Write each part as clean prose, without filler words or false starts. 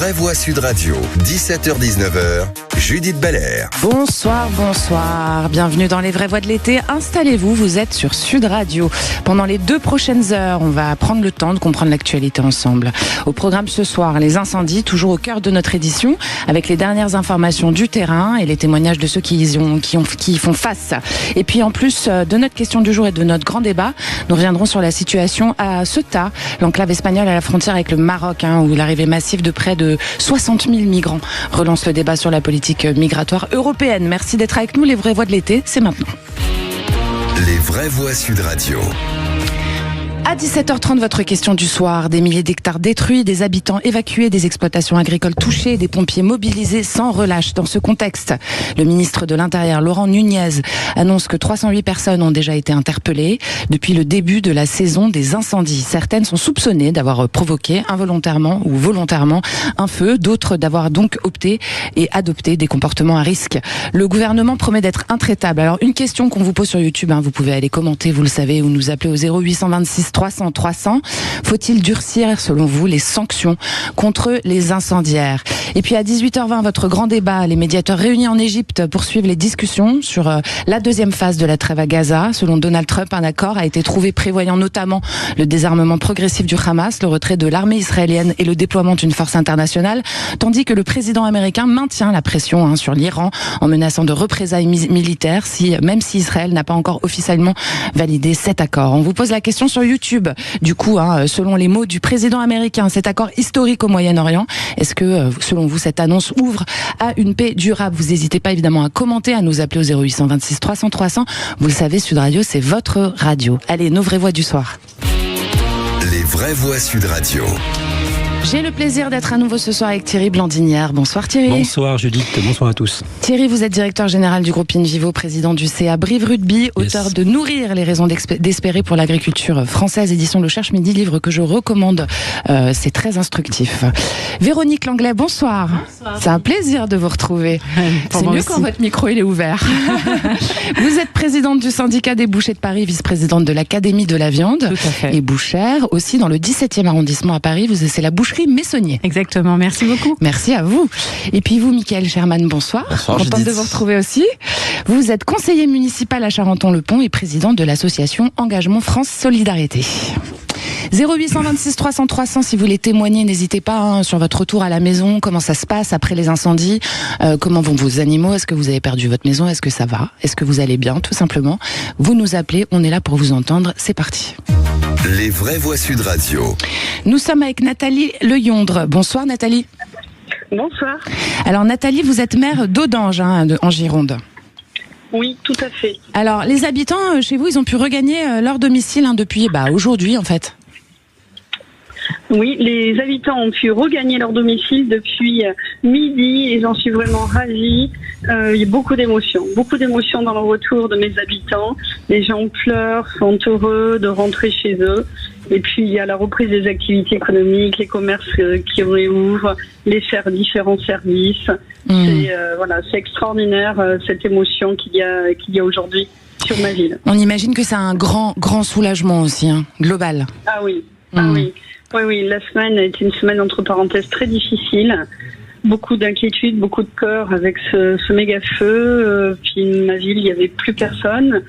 vraies voix Sud Radio, 17h-19h, Judith Belair. Bonsoir. Bienvenue dans les vraies voix de l'été. Installez-vous, vous êtes sur Sud Radio. Pendant les 2 prochaines heures, on va prendre le temps de comprendre l'actualité ensemble. Au programme ce soir, les incendies, toujours au cœur de notre édition, avec les dernières informations du terrain et les témoignages de ceux qui y font face. Et puis en plus de notre question du jour et de notre grand débat, nous reviendrons sur la situation à Ceuta, l'enclave espagnole à la frontière avec le Maroc, où l'arrivée massive de près de 60 000 migrants relance le débat sur la politique migratoire européenne. Merci d'être avec nous. Les vraies voix de l'été, c'est maintenant. Les vraies voix Sud Radio. À 17h30, votre question du soir. Des milliers d'hectares détruits, des habitants évacués, des exploitations agricoles touchées, des pompiers mobilisés sans relâche. Dans ce contexte, le ministre de l'Intérieur, Laurent Nunez, annonce que 308 personnes ont déjà été interpellées depuis le début de la saison des incendies. Certaines sont soupçonnées d'avoir provoqué involontairement ou volontairement un feu, d'autres d'avoir donc opté et adopté des comportements à risque. Le gouvernement promet d'être intraitable. Alors, une question qu'on vous pose sur YouTube, vous pouvez aller commenter, vous le savez, ou nous appeler au 0826 300 300. Faut-il durcir, selon vous, les sanctions contre les incendiaires? Et puis à 18h20, votre grand débat, les médiateurs réunis en Égypte poursuivent les discussions sur la deuxième phase de la trêve à Gaza. Selon Donald Trump, un accord a été trouvé prévoyant notamment le désarmement progressif du Hamas, le retrait de l'armée israélienne et le déploiement d'une force internationale, tandis que le président américain maintient la pression sur l'Iran en menaçant de représailles militaires, même si Israël n'a pas encore officiellement validé cet accord. On vous pose la question sur YouTube. Du coup, selon les mots du président américain, cet accord historique au Moyen-Orient, est-ce que, selon vous, cette annonce ouvre à une paix durable? Vous n'hésitez pas évidemment à commenter, à nous appeler au 0826 300 300. Vous le savez, Sud Radio, c'est votre radio. Allez, nos vraies voix du soir. Les vraies voix Sud Radio. J'ai le plaisir d'être à nouveau ce soir avec Thierry Blandinière. Bonsoir Thierry. Bonsoir Judith, bonsoir à tous. Thierry, vous êtes directeur général du groupe Invivo, président du CA Brive Rugby, auteur de Nourrir les raisons d'espérer pour l'agriculture française, édition Le Cherche Midi, livre que je recommande. C'est très instructif. Véronique Langlais, bonsoir. Bonsoir. C'est un plaisir de vous retrouver. C'est mieux quand votre micro il est ouvert. Vous êtes présidente du syndicat des bouchers de Paris, vice-présidente de l'Académie de la viande. Tout à fait. Et bouchère, aussi dans le 17e arrondissement à Paris. C'est la boucherie Messonnier. Exactement, merci beaucoup. Merci à vous. Et puis vous, Mickaël Sherman, bonsoir. Bonsoir, contente de vous retrouver aussi. Vous êtes conseiller municipal à Charenton-le-Pont et président de l'association Engagement France Solidarité. 0826 300 300, si vous voulez témoigner, n'hésitez pas sur votre retour à la maison, comment ça se passe après les incendies, comment vont vos animaux, est-ce que vous avez perdu votre maison, est-ce que ça va, est-ce que vous allez bien, tout simplement. Vous nous appelez, on est là pour vous entendre, c'est parti. Les vraies voix Sud Radio. Nous sommes avec Nathalie Leyondre. Bonsoir Nathalie. Bonsoir. Alors Nathalie, vous êtes maire d'Audange, en Gironde. Oui, tout à fait. Alors les habitants chez vous, ils ont pu regagner leur domicile depuis aujourd'hui en fait. Oui, les habitants ont pu regagner leur domicile depuis midi et j'en suis vraiment ravie. Il y a beaucoup d'émotions dans le retour de mes habitants. Les gens pleurent, sont heureux de rentrer chez eux. Et puis il y a la reprise des activités économiques, les commerces qui réouvrent, différents services. C'est extraordinaire cette émotion qu'il y a aujourd'hui sur ma ville. On imagine que c'est un grand soulagement aussi, global. Ah oui, Oui, la semaine a été une semaine entre parenthèses très difficile. Beaucoup d'inquiétude, beaucoup de peur avec ce méga feu. Puis ma ville, il n'y avait plus personne,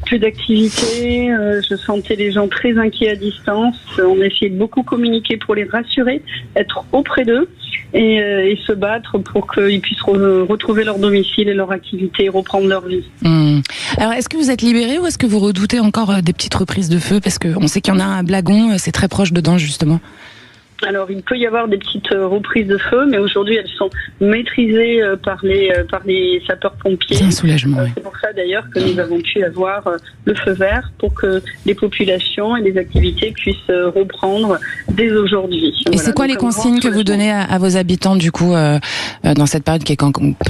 plus d'activité. Je sentais les gens très inquiets à distance. On a essayé de beaucoup communiquer pour les rassurer, être auprès d'eux et se battre pour qu'ils puissent retrouver leur domicile et leur activité et reprendre leur vie. Alors, est-ce que vous êtes libérés ou est-ce que vous redoutez encore des petites reprises de feu? Parce qu'on sait qu'il y en a un à Blagon, c'est très proche dedans justement. Alors, il peut y avoir des petites reprises de feu, mais aujourd'hui, elles sont maîtrisées par les sapeurs-pompiers. C'est un soulagement, oui. C'est pour ça, d'ailleurs, que nous avons pu avoir le feu vert pour que les populations et les activités puissent reprendre dès aujourd'hui. Et c'est quoi les consignes que vous donnez à vos habitants, du coup, dans cette période qui est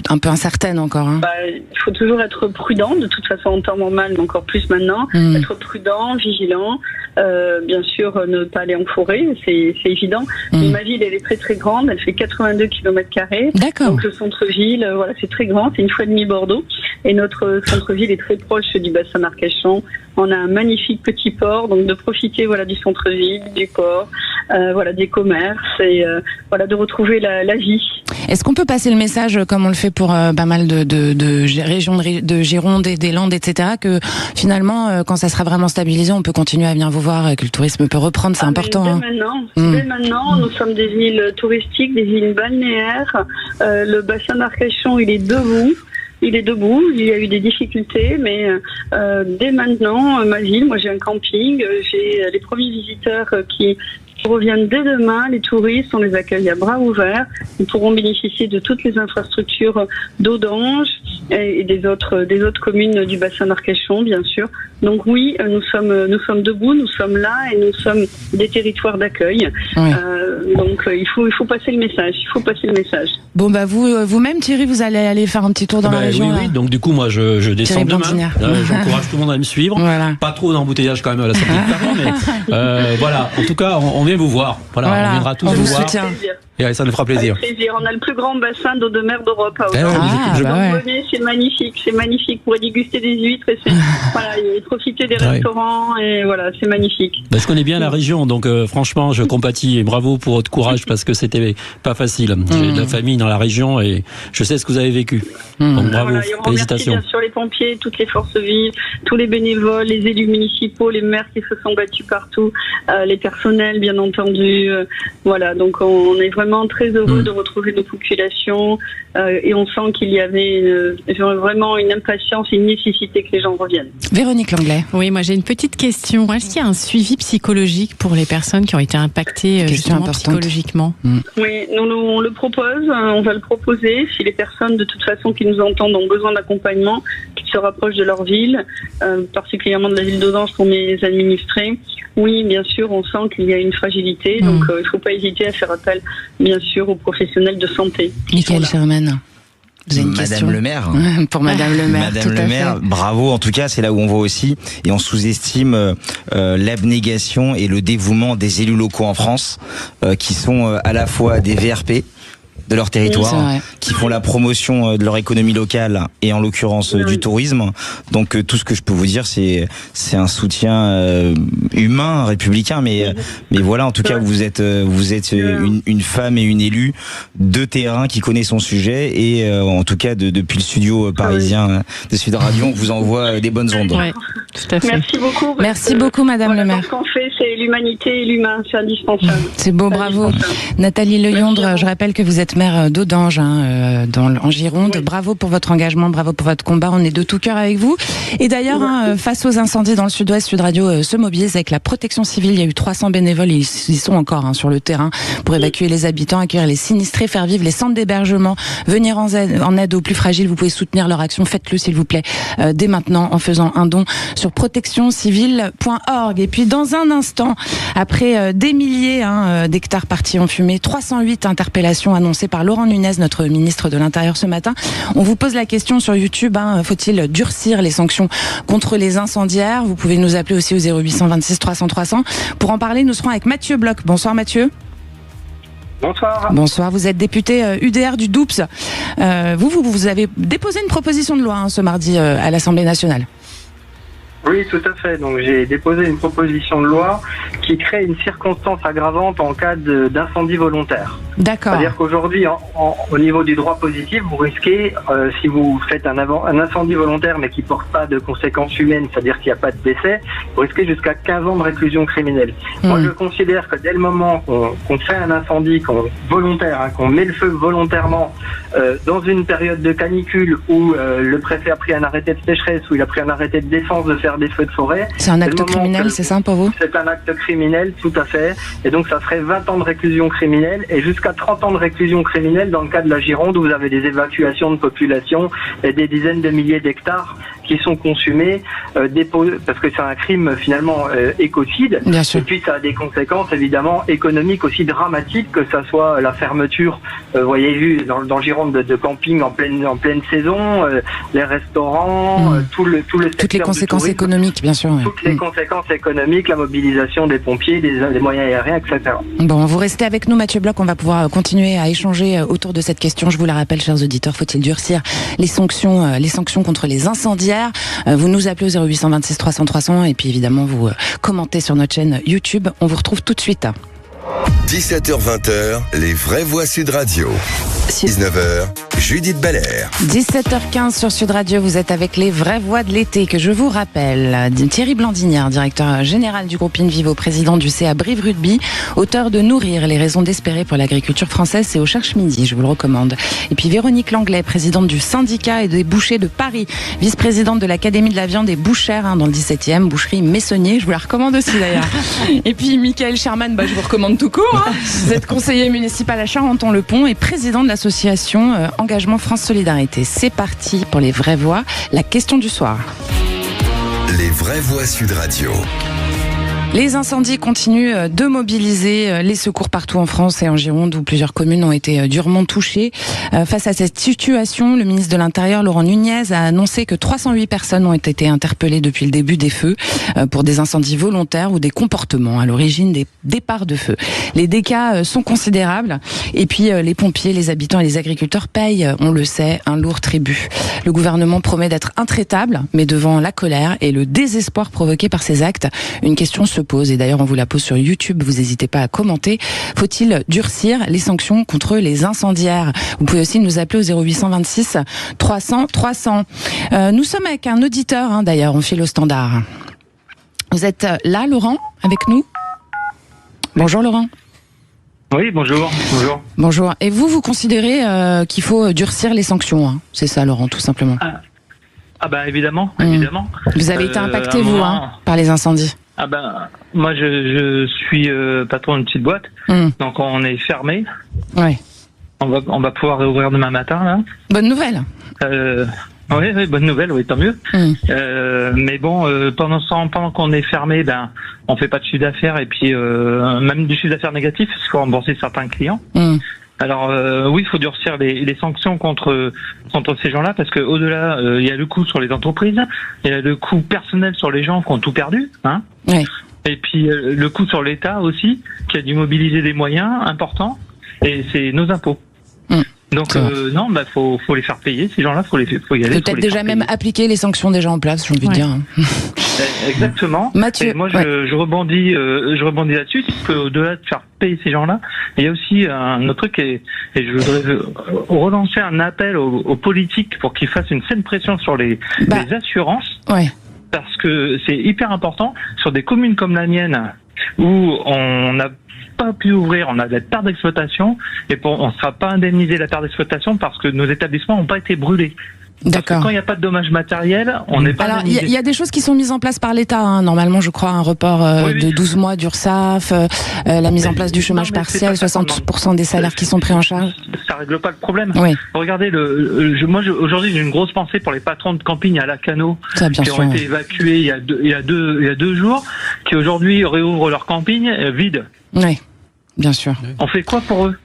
un peu incertaine encore Il faut toujours être prudent, de toute façon, en temps normal, mais encore plus maintenant. Être prudent, vigilant. Bien sûr, ne pas aller en forêt, c'est évident. Mais ma ville, elle est très très grande, elle fait 82 km². D'accord. Donc le centre-ville, c'est très grand, c'est 1,5 fois Bordeaux. Et notre centre-ville est très proche du bassin d'Arcachon. On a un magnifique petit port, donc de profiter du centre-ville, du port, des commerces et de retrouver la vie. Est-ce qu'on peut passer le message, comme on le fait pour pas mal de régions de Gironde et des Landes, etc., que finalement, quand ça sera vraiment stabilisé, on peut continuer à venir vous voir et que le tourisme peut reprendre, c'est important. Dès maintenant, nous sommes des îles touristiques, des îles balnéaires. Le bassin d'Arcachon, il est debout. Il y a eu des difficultés, mais dès maintenant, ma ville, moi j'ai un camping, j'ai les premiers visiteurs qui reviennent dès demain, les touristes, on les accueille à bras ouverts. Ils pourront bénéficier de toutes les infrastructures d'Audange et des autres communes du bassin d'Arcachon, bien sûr. Donc oui, nous sommes debout, nous sommes là et nous sommes des territoires d'accueil. Oui. Donc il faut passer le message. Bon vous-même Thierry, vous allez aller faire un petit tour dans la région. Oui. Donc du coup moi je descends demain. J'encourage tout le monde à me suivre. Voilà. Pas trop d'embouteillage quand même à la sortie de Paris, mais voilà. En tout cas, on vient vous voir. Voilà. On viendra tous vous voir. Soutient. Et ça nous fera plaisir. Avec plaisir. On a le plus grand bassin d'eau de mer d'Europe. C'est magnifique. Vous pourrez déguster des huîtres et profiter des restaurants et c'est magnifique. Je connais bien la région, donc franchement, je compatis et bravo pour votre courage parce que c'était pas facile. J'ai de la famille dans la région et je sais ce que vous avez vécu. Donc bravo, félicitations. Bien sûr les pompiers, toutes les forces vives, tous les bénévoles, les élus municipaux, les maires qui se sont battus partout, les personnels bien entendu. Donc on est vraiment très heureux de retrouver nos populations et on sent qu'il y avait vraiment une impatience et une nécessité que les gens reviennent. Véronique Langlais. Oui, moi j'ai une petite question. Est-ce qu'il y a un suivi psychologique pour les personnes qui ont été impactées justement psychologiquement ? Oui, nous on le propose, on va le proposer. Si les personnes de toute façon qui nous entendent ont besoin d'accompagnement, qui se rapprochent de leur ville, particulièrement de la ville d'Audange pour mes administrés, oui, bien sûr, on sent qu'il y a une fragilité, donc il ne faut pas hésiter à faire appel, bien sûr, aux professionnels de santé. Michael Sherman. Vous avez une question le maire. Pour Madame le maire. Madame le maire, bravo. En tout cas, c'est là où on voit aussi, et on sous-estime l'abnégation et le dévouement des élus locaux en France, qui sont à la fois des VRP de leur territoire, qui font la promotion de leur économie locale et en l'occurrence du tourisme. Donc tout ce que je peux vous dire, c'est un soutien humain, républicain, mais voilà, en tout cas vous êtes une femme et une élue de terrain qui connaît son sujet et en tout cas depuis le studio parisien de Sud Radio, on vous envoie des bonnes ondes. Ouais, tout à fait. Merci beaucoup Madame le maire. Ce qu'on fait, c'est l'humanité et l'humain, c'est indispensable. C'est beau, bravo. Nathalie Leyondre, je rappelle que vous êtes maire d'Audange en Gironde. Oui. Bravo pour votre engagement, bravo pour votre combat. On est de tout cœur avec vous. Et d'ailleurs, face aux incendies dans le sud-ouest, Sud Radio se mobilise avec la protection civile. Il y a eu 300 bénévoles, ils sont encore sur le terrain pour évacuer les habitants, accueillir les sinistrés, faire vivre les centres d'hébergement, venir en aide aux plus fragiles. Vous pouvez soutenir leur action, faites-le s'il vous plaît, dès maintenant en faisant un don sur protectioncivile.org. Et puis dans un instant, après des milliers d'hectares partis en fumée, 308 interpellations annoncées par Laurent Nunez, notre ministre de l'Intérieur ce matin. On vous pose la question sur YouTube, faut-il durcir les sanctions contre les incendiaires ? Vous pouvez nous appeler aussi au 0826 300 300. Pour en parler, nous serons avec Mathieu Bloch. Bonsoir Mathieu. Bonsoir. Bonsoir, vous êtes député UDR du Doubs. Vous avez déposé une proposition de loi ce mardi à l'Assemblée nationale. Oui, tout à fait. Donc j'ai déposé une proposition de loi qui crée une circonstance aggravante en cas d'incendie volontaire. D'accord. C'est-à-dire qu'aujourd'hui, au niveau du droit positif, vous risquez, si vous faites un incendie volontaire mais qui ne porte pas de conséquences humaines, c'est-à-dire qu'il n'y a pas de décès, vous risquez jusqu'à 15 ans de réclusion criminelle. Moi, je considère que dès le moment qu'on fait un incendie volontaire, qu'on met le feu volontairement dans une période de canicule où le préfet a pris un arrêté de sécheresse, où il a pris un arrêté de défense de faire des feux de forêt. C'est un acte criminel, c'est ça pour vous ? C'est un acte criminel, tout à fait. Et donc ça serait 20 ans de réclusion criminelle et jusqu'à 30 ans de réclusion criminelle dans le cas de la Gironde où vous avez des évacuations de population et des dizaines de milliers d'hectares. qui sont consumés, parce que c'est un crime finalement écocide. Bien sûr. Et puis ça a des conséquences évidemment économiques aussi dramatiques, que ça soit la fermeture, vous voyez vu dans le Gironde de camping en pleine saison, les restaurants, tout le secteur toutes les conséquences économiques, bien sûr. Toutes les conséquences économiques, la mobilisation des pompiers, des moyens aériens, etc. Bon, vous restez avec nous, Mathieu Bloch. On va pouvoir continuer à échanger autour de cette question. Je vous la rappelle, chers auditeurs, faut-il durcir les sanctions contre les incendiaires? Vous nous appelez au 0826 300 300 et puis évidemment vous commentez sur notre chaîne YouTube. On vous retrouve tout de suite. 17h-20h, les vraies voix Sud Radio. 19h, Judith Belair. 17h15 sur Sud Radio, vous êtes avec les vraies voix de l'été que je vous rappelle. Thierry Blandinière, directeur général du groupe InVivo, président du CA Brive Rugby, auteur de Nourrir les raisons d'espérer pour l'agriculture française, c'est au Cherche Midi, je vous le recommande. Et puis Véronique Langlais, présidente du syndicat et des bouchers de Paris, vice-présidente de l'Académie de la viande et bouchère dans le 17e, boucherie Messonnier, je vous la recommande aussi d'ailleurs. Et puis Michael Sherman, je vous recommande tout court. Vous êtes conseiller municipal à Charenton-le-Pont et président de l'association Engagement France Solidarité. C'est parti pour les vraies voix. La question du soir. Les vraies voix Sud Radio. Les incendies continuent de mobiliser les secours partout en France et en Gironde où plusieurs communes ont été durement touchées. Face à cette situation, le ministre de l'Intérieur, Laurent Nunez, a annoncé que 308 personnes ont été interpellées depuis le début des feux pour des incendies volontaires ou des comportements à l'origine des départs de feu. Les dégâts sont considérables et puis les pompiers, les habitants et les agriculteurs payent, on le sait, un lourd tribut. Le gouvernement promet d'être intraitable, mais devant la colère et le désespoir provoqué par ces actes, une question se pose, et d'ailleurs on vous la pose sur YouTube, vous n'hésitez pas à commenter. Faut-il durcir les sanctions contre les incendiaires? Vous pouvez aussi nous appeler au 0826 300 300. Nous sommes avec un auditeur, d'ailleurs, on file au standard. Vous êtes là, Laurent, avec nous? Bonjour Laurent. Oui, bonjour. Bonjour. Et vous considérez qu'il faut durcir les sanctions, c'est ça, Laurent, tout simplement? Évidemment. Vous avez été impacté, vous, par les incendies? Moi je suis patron d'une petite boîte, donc on est fermé. Ouais. On va pouvoir réouvrir demain matin là. Bonne nouvelle. Oui, bonne nouvelle, oui, tant mieux. Mais bon, pendant qu'on est fermé, on fait pas de chiffre d'affaires et puis même du chiffre d'affaires négatif, parce qu'il faut rembourser certains clients. Alors oui, il faut durcir les sanctions contre ces gens-là, parce que au-delà, il y a le coût sur les entreprises, il y a le coût personnel sur les gens qui ont tout perdu, Oui. Et puis le coût sur l'État aussi, qui a dû mobiliser des moyens importants, et c'est nos impôts. Donc non, faut les faire payer ces gens-là, faut y aller. Peut-être déjà même appliquer les sanctions déjà en place, j'ai envie de dire. Exactement. Mathieu, et moi je rebondis là-dessus, parce qu'au-delà de faire payer ces gens-là, il y a aussi un autre truc, et je voudrais relancer un appel aux politiques pour qu'ils fassent une saine pression sur les assurances. Ouais. Parce que c'est hyper important sur des communes comme la mienne où on n'a pas pu ouvrir, on a de la perte d'exploitation et on ne sera pas indemnisé la perte d'exploitation parce que nos établissements n'ont pas été brûlés. D'accord. Quand il n'y a pas de dommages matériels, on n'est pas. Alors, il y a des choses qui sont mises en place par l'État. Normalement, je crois, un report de 12 mois d'URSSAF, la mise en place du chômage partiel, 60% des salaires qui sont pris en charge. Ça règle pas le problème. Oui. Regardez, aujourd'hui, j'ai une grosse pensée pour les patrons de camping à Lacanau qui ont été évacués il y a deux jours, qui aujourd'hui réouvrent leur camping vide. Oui. Bien sûr. On fait quoi pour eux?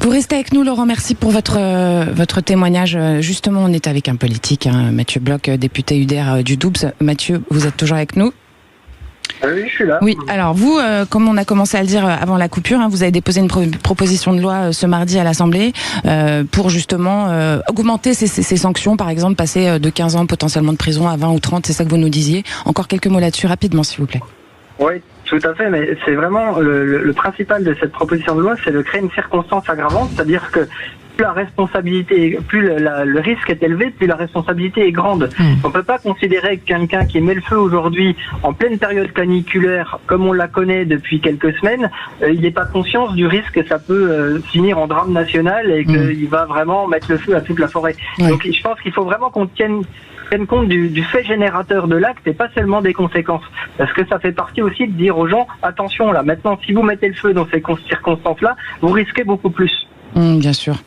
Vous restez avec nous, Laurent. Merci pour votre témoignage. Justement, on est avec un politique, Mathieu Bloch, député UDR du Doubs. Mathieu, vous êtes toujours avec nous? Oui, je suis là. Oui, alors vous, comme on a commencé à le dire avant la coupure, vous avez déposé une proposition de loi ce mardi à l'Assemblée pour justement augmenter ces sanctions, par exemple passer de 15 ans potentiellement de prison à 20 ou 30, c'est ça que vous nous disiez. Encore quelques mots là-dessus, rapidement s'il vous plaît. Oui, tout à fait, mais c'est vraiment le principal de cette proposition de loi, c'est de créer une circonstance aggravante, c'est-à-dire que plus la responsabilité, plus le risque est élevé, plus la responsabilité est grande. On peut pas considérer que quelqu'un qui met le feu aujourd'hui en pleine période caniculaire, comme on la connaît depuis quelques semaines, il n'est pas conscient du risque que ça peut finir en drame national et qu'il va vraiment mettre le feu à toute la forêt. Donc je pense qu'il faut vraiment qu'on tienne compte du fait générateur de l'acte et pas seulement des conséquences. Parce que ça fait partie aussi de dire aux gens, attention là, maintenant si vous mettez le feu dans ces circonstances-là, vous risquez beaucoup plus. Bien sûr.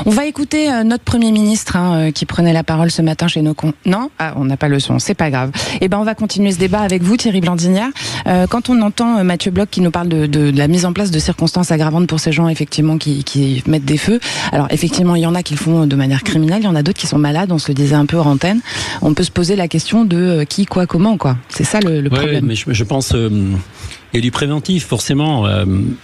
On va écouter notre Premier ministre qui prenait la parole ce matin chez nos Non, on n'a pas le son, c'est pas grave. Eh ben, on va continuer ce débat avec vous, Thierry Blandinière. Quand on entend Mathieu Bloch qui nous parle de la mise en place de circonstances aggravantes pour ces gens effectivement qui mettent des feux. Alors effectivement, il y en a qui le font de manière criminelle, il y en a d'autres qui sont malades. On se le disait un peu hors antenne. On peut se poser la question de qui, quoi, comment, quoi. C'est ça le problème. Mais je pense. Il y a du préventif, forcément.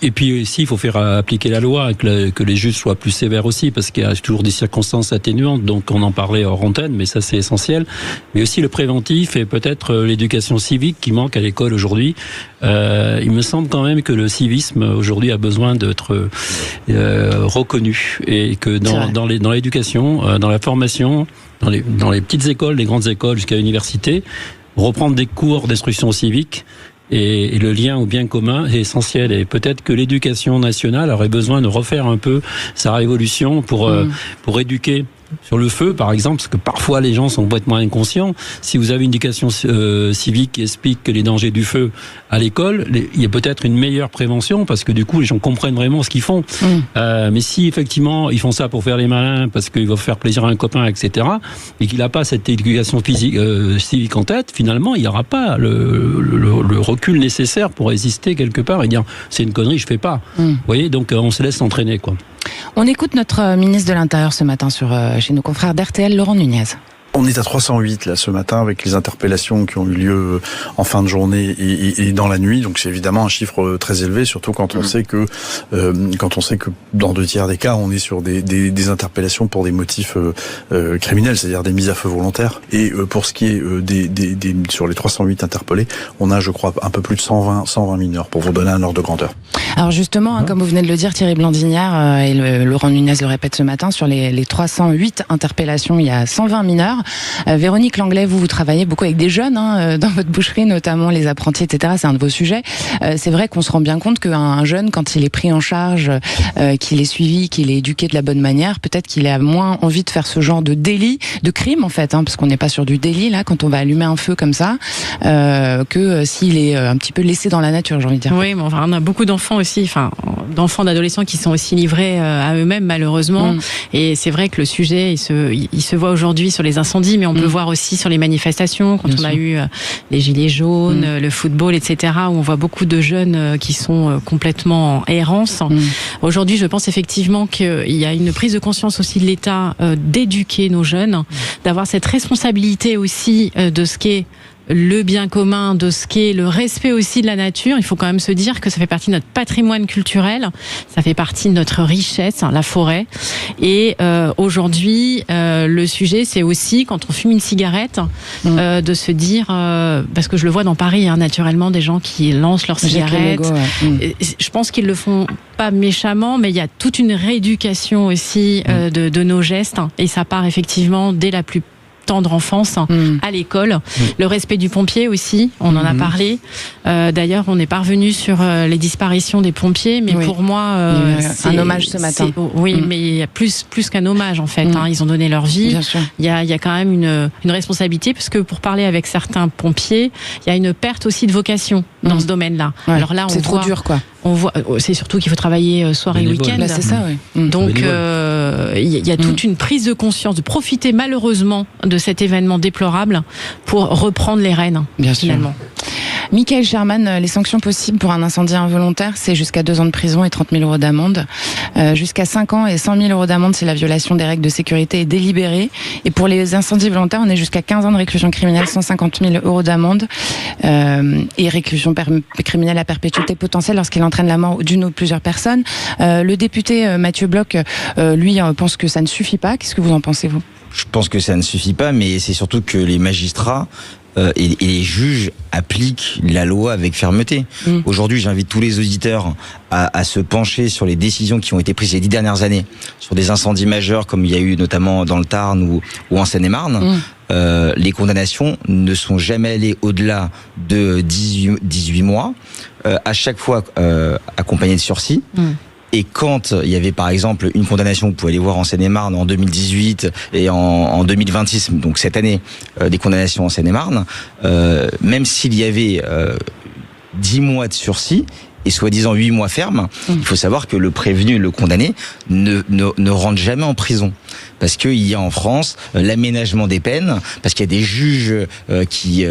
Et puis aussi, il faut faire appliquer la loi, que les juges soient plus sévères aussi, parce qu'il y a toujours des circonstances atténuantes. Donc, on en parlait hors antenne, mais ça, c'est essentiel. Mais aussi le préventif et peut-être l'éducation civique qui manque à l'école aujourd'hui. Il me semble quand même que le civisme aujourd'hui a besoin d'être reconnu, et que dans l'éducation, dans la formation, dans les petites écoles, les grandes écoles jusqu'à l'université, reprendre des cours d'instruction civique. Et le lien au bien commun est essentiel. Et peut-être que l'éducation nationale aurait besoin de refaire un peu sa révolution pour éduquer sur le feu, par exemple, parce que parfois les gens sont complètement inconscients. Si vous avez une éducation civique qui explique que les dangers du feu à l'école, il y a peut-être une meilleure prévention, parce que du coup les gens comprennent vraiment ce qu'ils font. Mais si effectivement ils font ça pour faire les malins, parce qu'ils veulent faire plaisir à un copain, etc., et qu'il n'a pas cette éducation civique en tête, finalement il n'y aura pas le recul nécessaire pour résister quelque part et dire c'est une connerie, je fais pas. Vous voyez, donc on se laisse entraîner, quoi. On écoute notre ministre de l'Intérieur ce matin chez nos confrères d'RTL, Laurent Nunez. On est à 308 là ce matin avec les interpellations qui ont eu lieu en fin de journée et dans la nuit. Donc c'est évidemment un chiffre très élevé, surtout quand on sait que dans 2/3 des cas, on est sur des interpellations pour des motifs criminels, c'est-à-dire des mises à feu volontaires. Et pour ce qui est sur les 308 interpellés, on a, je crois, un peu plus de 120 mineurs, pour vous donner un ordre de grandeur. Alors justement, comme vous venez de le dire, Thierry Blandinière et Laurent Nunez le répète ce matin, sur les 308 interpellations, il y a 120 mineurs. Véronique Langlais, vous travaillez beaucoup avec des jeunes dans votre boucherie, notamment les apprentis, etc. C'est un de vos sujets. C'est vrai qu'on se rend bien compte qu'un jeune, quand il est pris en charge, qu'il est suivi, qu'il est éduqué de la bonne manière, peut-être qu'il a moins envie de faire ce genre de délit, de crime en fait, parce qu'on n'est pas sur du délit là, quand on va allumer un feu comme ça, que s'il est un petit peu laissé dans la nature, j'ai envie de dire. Oui, mais enfin, on a beaucoup d'enfants aussi, d'enfants, d'adolescents qui sont aussi livrés à eux-mêmes malheureusement. Et c'est vrai que le sujet, il se voit aujourd'hui sur les incendies, mais on peut voir aussi sur les manifestations, quand on a eu les gilets jaunes, le football, etc., où on voit beaucoup de jeunes qui sont complètement en errance. Aujourd'hui, je pense effectivement qu'il y a une prise de conscience aussi de l'État d'éduquer nos jeunes, d'avoir cette responsabilité aussi de ce qu'est le bien commun, de ce qu'est le respect aussi de la nature. Il faut quand même se dire que ça fait partie de notre patrimoine culturel, ça fait partie de notre richesse, la forêt. Et aujourd'hui, le sujet, c'est aussi, quand on fume une cigarette, de se dire, parce que je le vois dans Paris, naturellement, des gens qui lancent leurs cigarettes. Je pense qu'ils le font pas méchamment, mais il y a toute une rééducation aussi de nos gestes, et ça part effectivement dès la plus tendre enfance à l'école. Le respect du pompier aussi, on en a parlé. D'ailleurs, on est parvenu sur les disparitions des pompiers, mais pour moi, c'est un hommage ce matin. Mais il y a plus qu'un hommage en fait. Ils ont donné leur vie. Il y a quand même une responsabilité, parce que pour parler avec certains pompiers, il y a une perte aussi de vocation dans ce domaine-là. Alors là, c'est trop dur, quoi. On voit, c'est surtout qu'il faut travailler soir et week-end. C'est ça, Donc, il y a toute une prise de conscience, de profiter malheureusement de cet événement déplorable pour reprendre les rênes, finalement. Michael Sherman, les sanctions possibles pour un incendie involontaire, c'est jusqu'à 2 ans de prison et 30 000 euros d'amende. Jusqu'à 5 ans et 100 000 euros d'amende si la violation des règles de sécurité est délibérée. Et pour les incendies volontaires, on est jusqu'à 15 ans de réclusion criminelle, 150 000 euros d'amende et réclusion criminelle à perpétuité potentielle lorsqu'il entraîne la mort d'une ou plusieurs personnes. Le député Mathieu Bloch, lui, pense que ça ne suffit pas. Qu'est-ce que vous en pensez, vous ? Je pense que ça ne suffit pas, mais c'est surtout que les magistrats et les juges appliquent la loi avec fermeté. Aujourd'hui, j'invite tous les auditeurs à se pencher sur les décisions qui ont été prises les 10 dernières années sur des incendies majeurs, comme il y a eu notamment dans le Tarn ou en Seine-et-Marne. Les condamnations ne sont jamais allées au-delà de 18 mois, à chaque fois accompagnées de sursis. Et quand il y avait par exemple une condamnation, vous pouvez aller voir en Seine-et-Marne en 2018 et en 2026, donc cette année, des condamnations en Seine-et-Marne, même s'il y avait 10 mois de sursis, et soi-disant 8 mois ferme, il faut savoir que le prévenu et le condamné ne rentrent jamais en prison. Parce qu'il y a en France l'aménagement des peines, parce qu'il y a des juges qui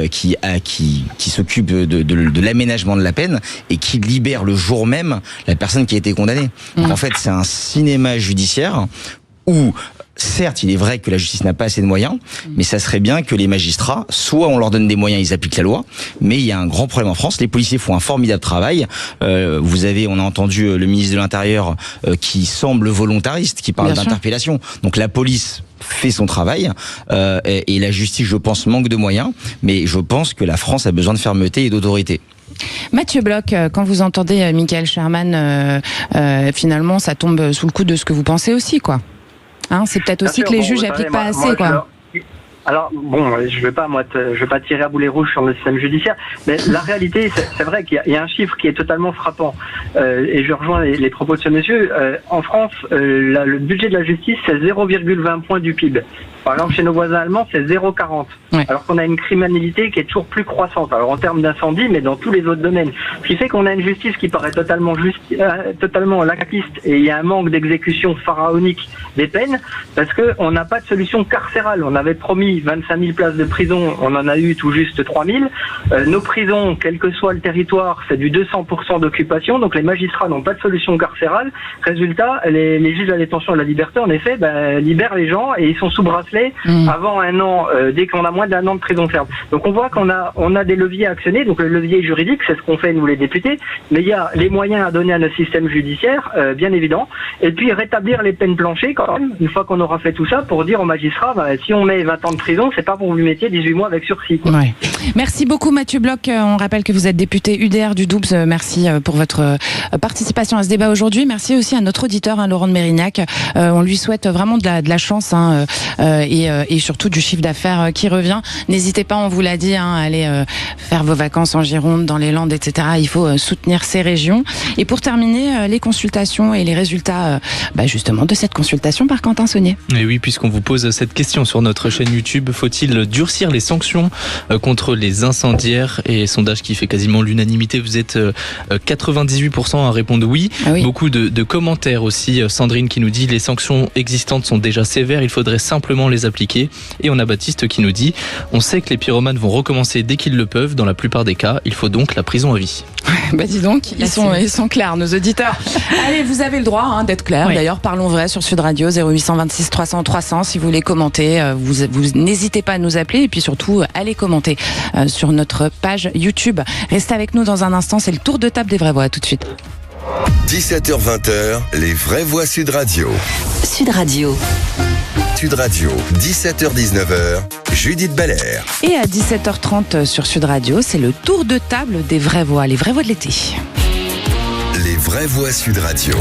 s'occupent de l'aménagement de la peine et qui libèrent le jour même la personne qui a été condamnée. Donc, en fait, c'est un cinéma judiciaire où, certes, il est vrai que la justice n'a pas assez de moyens, mais ça serait bien que les magistrats, soit on leur donne des moyens, ils appliquent la loi, mais il y a un grand problème en France. Les policiers font un formidable travail. On a entendu le ministre de l'Intérieur qui semble volontariste, qui parle d'interpellation. Donc la police fait son travail et la justice, je pense, manque de moyens, mais je pense que la France a besoin de fermeté et d'autorité. Mathieu Bloch, quand vous entendez Michael Sherman, finalement, ça tombe sous le coup de ce que vous pensez aussi, quoi. C'est peut-être aussi que les juges n'appliquent pas assez, quoi. Alors bon, je vais pas tirer à boulet rouge sur le système judiciaire, mais la réalité, c'est vrai qu'il y a un chiffre qui est totalement frappant, et je rejoins les propos de ce monsieur. En France, le budget de la justice, c'est 0,20 points du PIB. Par exemple, chez nos voisins allemands, c'est 0,40. Ouais. Alors qu'on a une criminalité qui est toujours plus croissante. Alors en termes d'incendie, mais dans tous les autres domaines. Ce qui fait qu'on a une justice qui paraît totalement laxiste, et il y a un manque d'exécution pharaonique des peines, parce que on n'a pas de solution carcérale. On avait promis 25 000 places de prison, on en a eu tout juste 3 000. Nos prisons, quel que soit le territoire, c'est du 200% d'occupation, donc les magistrats n'ont pas de solution carcérale. Résultat, les juges de la détention et de la liberté, en effet, libèrent les gens et ils sont sous bracelet avant un an, dès qu'on a moins d'un an de prison ferme. Donc on voit qu'on a des leviers à actionner, donc le levier juridique, c'est ce qu'on fait nous les députés, mais il y a les moyens à donner à notre système judiciaire, bien évident, et puis rétablir les peines planchées quand même, une fois qu'on aura fait tout ça, pour dire aux magistrats, si on met 20 ans de prison, c'est pas pour vous mettiez 18 mois avec sursis, quoi. Ouais. Merci beaucoup Mathieu Bloch, on rappelle que vous êtes député UDR du Doubs, merci pour votre participation à ce débat aujourd'hui, merci aussi à notre auditeur, Laurent de Mérignac, on lui souhaite vraiment de la chance, et surtout du chiffre d'affaires qui revient. N'hésitez pas, on vous l'a dit, à aller faire vos vacances en Gironde, dans les Landes, etc. Il faut soutenir ces régions. Et pour terminer, les consultations et les résultats justement de cette consultation par Quentin Saunier. Et oui, puisqu'on vous pose cette question sur notre chaîne YouTube, faut-il durcir les sanctions contre les incendiaires? Et sondage qui fait quasiment l'unanimité, vous êtes 98% à répondre oui. Ah oui. Beaucoup de commentaires aussi. Sandrine qui nous dit les sanctions existantes sont déjà sévères, il faudrait simplement les appliquer. Et on a Baptiste qui nous dit on sait que les pyromanes vont recommencer dès qu'ils le peuvent, dans la plupart des cas, il faut donc la prison à vie. Dis donc, ils sont clairs, nos auditeurs. Allez, vous avez le droit d'être clair. Oui. D'ailleurs, parlons vrai sur Sud Radio, 0826 300 300. Si vous voulez commenter, vous n'hésitez pas à nous appeler. Et puis surtout, allez commenter sur notre page YouTube. Restez avec nous dans un instant, c'est le tour de table des vraies voix. À tout de suite. 17h-20h, les vraies voix Sud Radio. Sud Radio. Sud Radio, 17h-19h, Judith Belair. Et à 17h30 sur Sud Radio, c'est le tour de table des vraies voix, les vraies voix de l'été. Les vraies voix Sud Radio.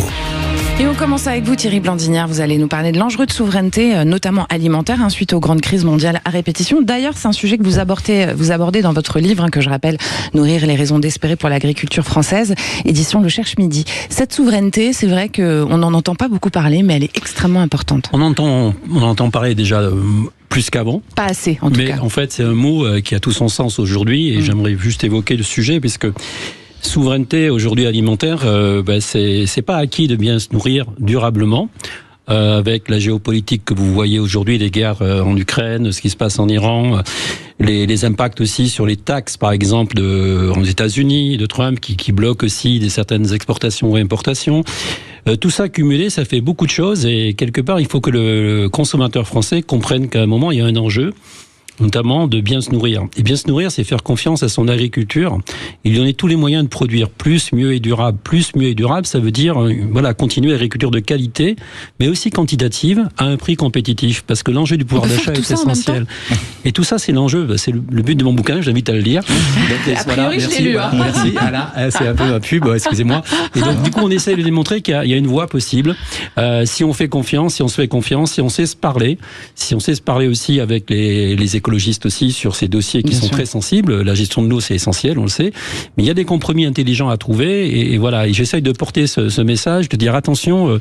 Et on commence avec vous Thierry Blandinière, vous allez nous parler de l'enjeu de souveraineté, notamment alimentaire, suite aux grandes crises mondiales à répétition. D'ailleurs, c'est un sujet que vous abordez dans votre livre, que je rappelle, Nourrir les raisons d'espérer pour l'agriculture française, édition Le Cherche Midi. Cette souveraineté, c'est vrai qu'on n'en entend pas beaucoup parler, mais elle est extrêmement importante. On entend parler déjà plus qu'avant. Pas assez, en tout cas. Mais en fait, c'est un mot qui a tout son sens aujourd'hui, et j'aimerais juste évoquer le sujet, puisque souveraineté aujourd'hui alimentaire, c'est pas acquis de bien se nourrir durablement. Avec la géopolitique que vous voyez aujourd'hui, les guerres en Ukraine, ce qui se passe en Iran, les impacts aussi sur les taxes, par exemple, aux États-Unis, de Trump, qui bloquent aussi certaines exportations et importations. Tout ça cumulé, ça fait beaucoup de choses, et quelque part, il faut que le consommateur français comprenne qu'à un moment, il y a un enjeu, notamment de bien se nourrir. Et bien se nourrir, c'est faire confiance à son agriculture et lui donner tous les moyens de produire plus, mieux et durable. Plus, mieux et durable, ça veut dire continuer l'agriculture de qualité, mais aussi quantitative, à un prix compétitif. Parce que l'enjeu du pouvoir d'achat est essentiel. Et tout ça, c'est l'enjeu. C'est le but de mon bouquin, j'invite à le lire. Donc, a priori, je l'ai lu. Merci. Voilà, c'est un peu ma pub, excusez-moi. Et donc, du coup, on essaie de démontrer qu'il y a une voie possible. Si on fait confiance, si on se fait confiance, si on sait se parler aussi avec les écologistes aussi sur ces dossiers qui sont très sensibles. La gestion de l'eau, c'est essentiel, on le sait. Mais il y a des compromis intelligents à trouver. Et voilà, et j'essaye de porter ce message, de dire attention,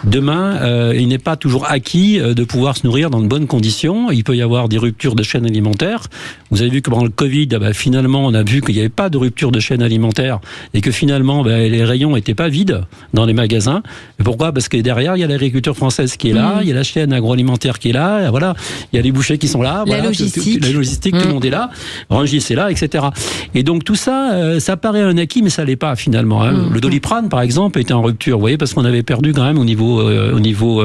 demain, il n'est pas toujours acquis de pouvoir se nourrir dans de bonnes conditions. Il peut y avoir des ruptures de chaîne alimentaire. Vous avez vu que pendant le Covid, finalement, on a vu qu'il n'y avait pas de rupture de chaîne alimentaire et que finalement, les rayons n'étaient pas vides dans les magasins. Et pourquoi ? Parce que derrière, il y a l'agriculture française qui est là, il y a la chaîne agroalimentaire qui est là, voilà, il y a les bouchers qui sont là, la logistique, tout le monde est là, Rungis est là, etc. Et donc tout ça, ça paraît un acquis, mais ça l'est pas finalement. Le Doliprane, par exemple, était en rupture, vous voyez, parce qu'on avait perdu quand même au niveau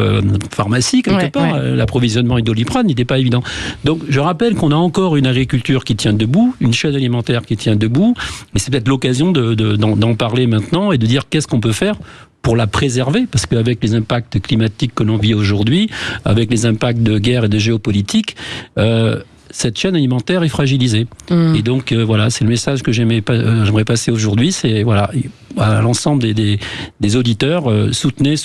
pharmacie quelque part. L'approvisionnement du Doliprane n'était pas évident. Donc je rappelle qu'on a encore une agriculture qui tient debout, une chaîne alimentaire qui tient debout, et c'est peut-être l'occasion d'en parler maintenant et de dire qu'est-ce qu'on peut faire pour la préserver, parce qu'avec les impacts climatiques que l'on vit aujourd'hui, avec les impacts de guerre et de géopolitique, cette chaîne alimentaire est fragilisée. Et donc voilà, c'est le message que j'aimerais passer aujourd'hui, c'est voilà, à l'ensemble des auditeurs, soutenez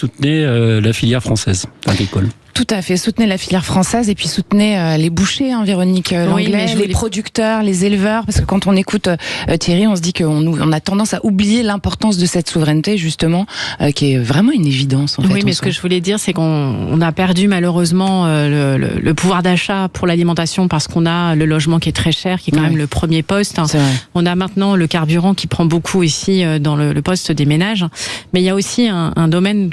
la filière française agricole. Tout à fait, soutenez la filière française et puis soutenez les bouchers, Véronique Langlais, les producteurs, les éleveurs, parce que quand on écoute Thierry, on se dit qu'on a tendance à oublier l'importance de cette souveraineté, justement, qui est vraiment une évidence. En fait, oui, mais ce que je voulais dire, c'est qu'on a perdu malheureusement le pouvoir d'achat pour l'alimentation parce qu'on a le logement qui est très cher, qui est quand même le premier poste. On a maintenant le carburant qui prend beaucoup ici dans le poste des ménages, mais il y a aussi un domaine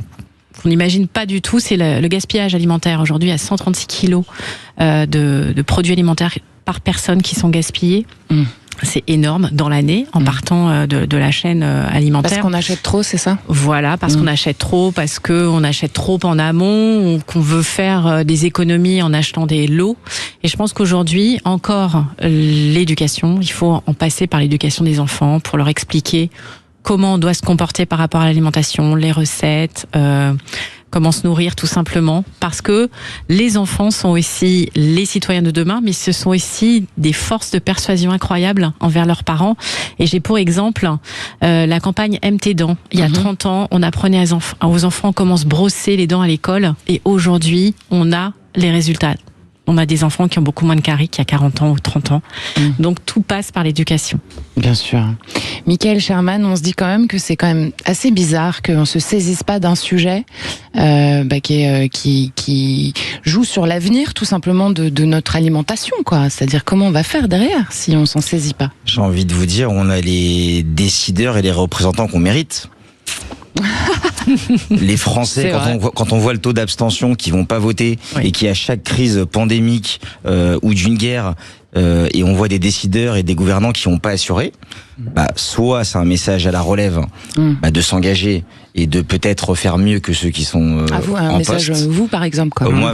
qu'on n'imagine pas du tout, c'est le gaspillage alimentaire. Aujourd'hui, il y a 136 kilos de produits alimentaires par personne qui sont gaspillés. C'est énorme dans l'année, en partant de la chaîne alimentaire. Parce qu'on achète trop, c'est ça ? Voilà, parce qu'on achète trop, parce qu'on achète trop en amont, qu'on veut faire des économies en achetant des lots. Et je pense qu'aujourd'hui, encore, l'éducation, il faut en passer par l'éducation des enfants pour leur expliquer comment on doit se comporter par rapport à l'alimentation, les recettes, comment se nourrir tout simplement. Parce que les enfants sont aussi les citoyens de demain, mais ce sont aussi des forces de persuasion incroyables envers leurs parents. Et j'ai pour exemple la campagne Aime tes dents. Il y a 30 ans, on apprenait aux enfants comment se brosser les dents à l'école. Et aujourd'hui, on a les résultats. On a des enfants qui ont beaucoup moins de caries qu'il y a 40 ans ou 30 ans. Donc tout passe par l'éducation. Bien sûr. Michael Sherman, on se dit quand même que c'est quand même assez bizarre qu'on se saisisse pas d'un sujet qui joue sur l'avenir tout simplement de notre alimentation, quoi. C'est-à-dire comment on va faire derrière si on s'en saisit pas. J'ai envie de vous dire, on a les décideurs et les représentants qu'on mérite. Les Français, quand on voit le taux d'abstention qui vont pas voter et qui à chaque crise pandémique ou d'une guerre et on voit des décideurs et des gouvernants qui n'ont pas assuré, soit c'est un message à la relève de s'engager et de peut-être faire mieux que ceux qui sont à vous, un en message, poste. vous par exemple quoi. Moi,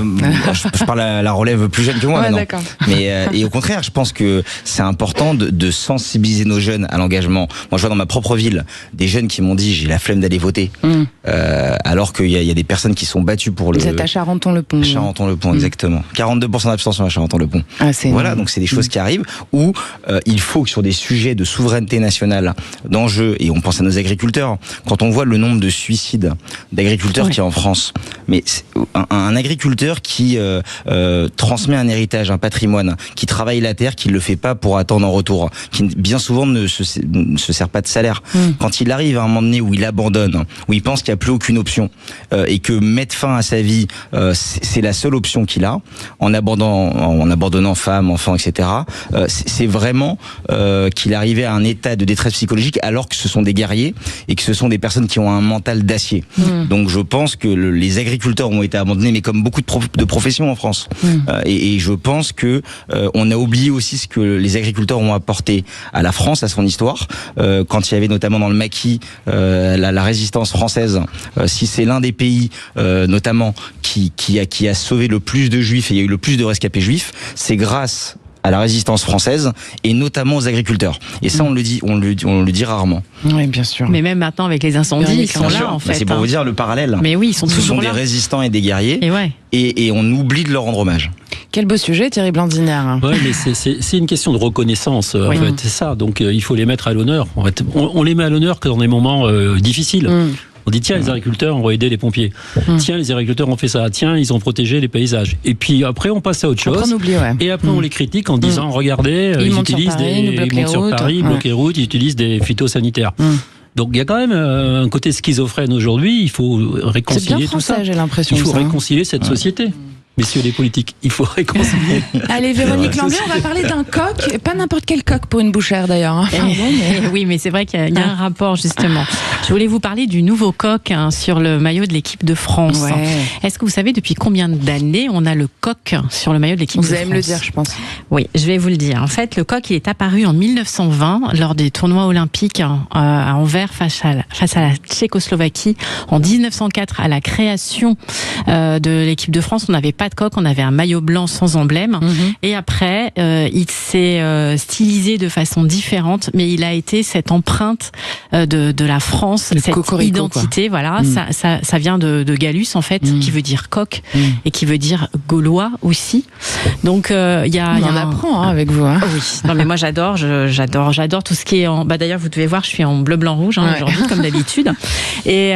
je parle à la relève plus jeune que moi maintenant. D'accord. Mais et au contraire, je pense que c'est important de sensibiliser nos jeunes à l'engagement. Moi, je vois dans ma propre ville des jeunes qui m'ont dit j'ai la flemme d'aller voter, alors qu'il y a des personnes qui sont battues pour le. Vous êtes à Charenton-le-Pont. Charenton-le-Pont, exactement. 42% d'abstention à Charenton-le-Pont. Voilà, donc c'est des choses qui arrivent où il faut que sur des sujets de souveraineté nationale, d'enjeux, et on pense à nos agriculteurs. Quand on voit le nombre de suicides d'agriculteurs qu'il y a en France, mais un agriculteur qui transmet un héritage, un patrimoine, qui travaille la terre, qui le fait pas pour attendre en retour, qui bien souvent ne se sert pas de salaire. Quand il arrive à un moment donné où il abandonne, où il pense qu'il n'y a plus aucune option, et que mettre fin à sa vie, c'est la seule option qu'il a, en abandonnant femme, enfants, etc., c'est vraiment qu'il est arrivé à un état de détresse psychologique alors que ce sont des guerriers et que ce sont des personnes qui ont un mental d'acier. Donc je pense que les agriculteurs ont été abandonnés, mais comme beaucoup de professions en France. Et je pense que on a oublié aussi ce que les agriculteurs ont apporté à la France, à son histoire. Quand il y avait notamment dans le maquis la résistance française, si c'est l'un des pays notamment qui a sauvé le plus de juifs et il y a eu le plus de rescapés juifs, c'est grâce à la résistance française et notamment aux agriculteurs. Et ça, on le dit rarement. Oui, bien sûr. Mais même maintenant avec les incendies, ils sont là en fait. C'est pour vous dire le parallèle. Mais oui, ils sont toujours là. Ce sont des résistants et des guerriers. Et on oublie de leur rendre hommage. Quel beau sujet, Thierry Blandinière. Oui, mais c'est une question de reconnaissance, en fait, c'est ça. Donc il faut les mettre à l'honneur. En fait, on les met à l'honneur que dans des moments difficiles. On dit tiens, les agriculteurs ont aidé les pompiers. Tiens, les agriculteurs ont fait ça. Tiens, ils ont protégé les paysages. Et puis après, on passe à autre chose. Après, on oublie, ouais. Et après, on les critique en disant regardez, ils montent sur Paris, ils bloquent les routes, ils utilisent des phytosanitaires. Donc il y a quand même un côté schizophrène aujourd'hui. Il faut réconcilier tout ça. J'ai l'impression. Il faut réconcilier cette société. Messieurs les politiques, il faut réconcilier. Allez, Véronique Lamblay, on va parler d'un coq, pas n'importe quel coq pour une bouchère d'ailleurs. Hein. Oui, mais c'est vrai qu'il y a un rapport justement. Je voulais vous parler du nouveau coq sur le maillot de l'équipe de France. Ouais. Est-ce que vous savez depuis combien d'années on a le coq sur le maillot de l'équipe de France? Vous allez me le dire, je pense. Oui, je vais vous le dire. En fait, le coq, il est apparu en 1920 lors des tournois olympiques à Anvers face à la Tchécoslovaquie. En 1904, à la création de l'équipe de France, on n'avait pas de coq, on avait un maillot blanc sans emblème. Et après, il s'est stylisé de façon différente, mais il a été cette empreinte de la France, cette identité. Quoi. Voilà, ça vient de Gallus en fait, qui veut dire coq et qui veut dire gaulois aussi. Donc on apprend avec vous. Hein. Oui. Non mais moi j'adore tout ce qui est en. Bah d'ailleurs vous devez voir, je suis en bleu blanc rouge aujourd'hui comme d'habitude. Et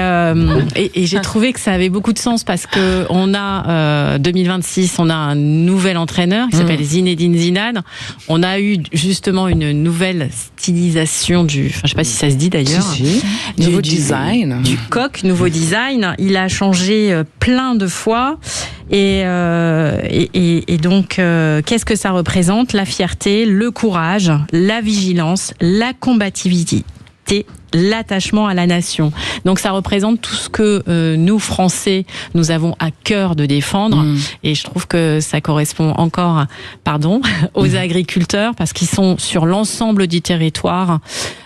j'ai trouvé que ça avait beaucoup de sens parce que on a 2026, on a un nouvel entraîneur qui s'appelle Zinedine Zidane. On a eu justement une nouvelle stylisation je sais pas si ça se dit d'ailleurs. Nouveau design. Du coq, nouveau design. Il a changé plein de fois. Et donc, qu'est-ce que ça représente? La fierté, le courage, la vigilance, la combativité, l'attachement à la nation. Donc ça représente tout ce que nous, Français, nous avons à cœur de défendre. Et je trouve que ça correspond encore, aux agriculteurs, parce qu'ils sont sur l'ensemble du territoire,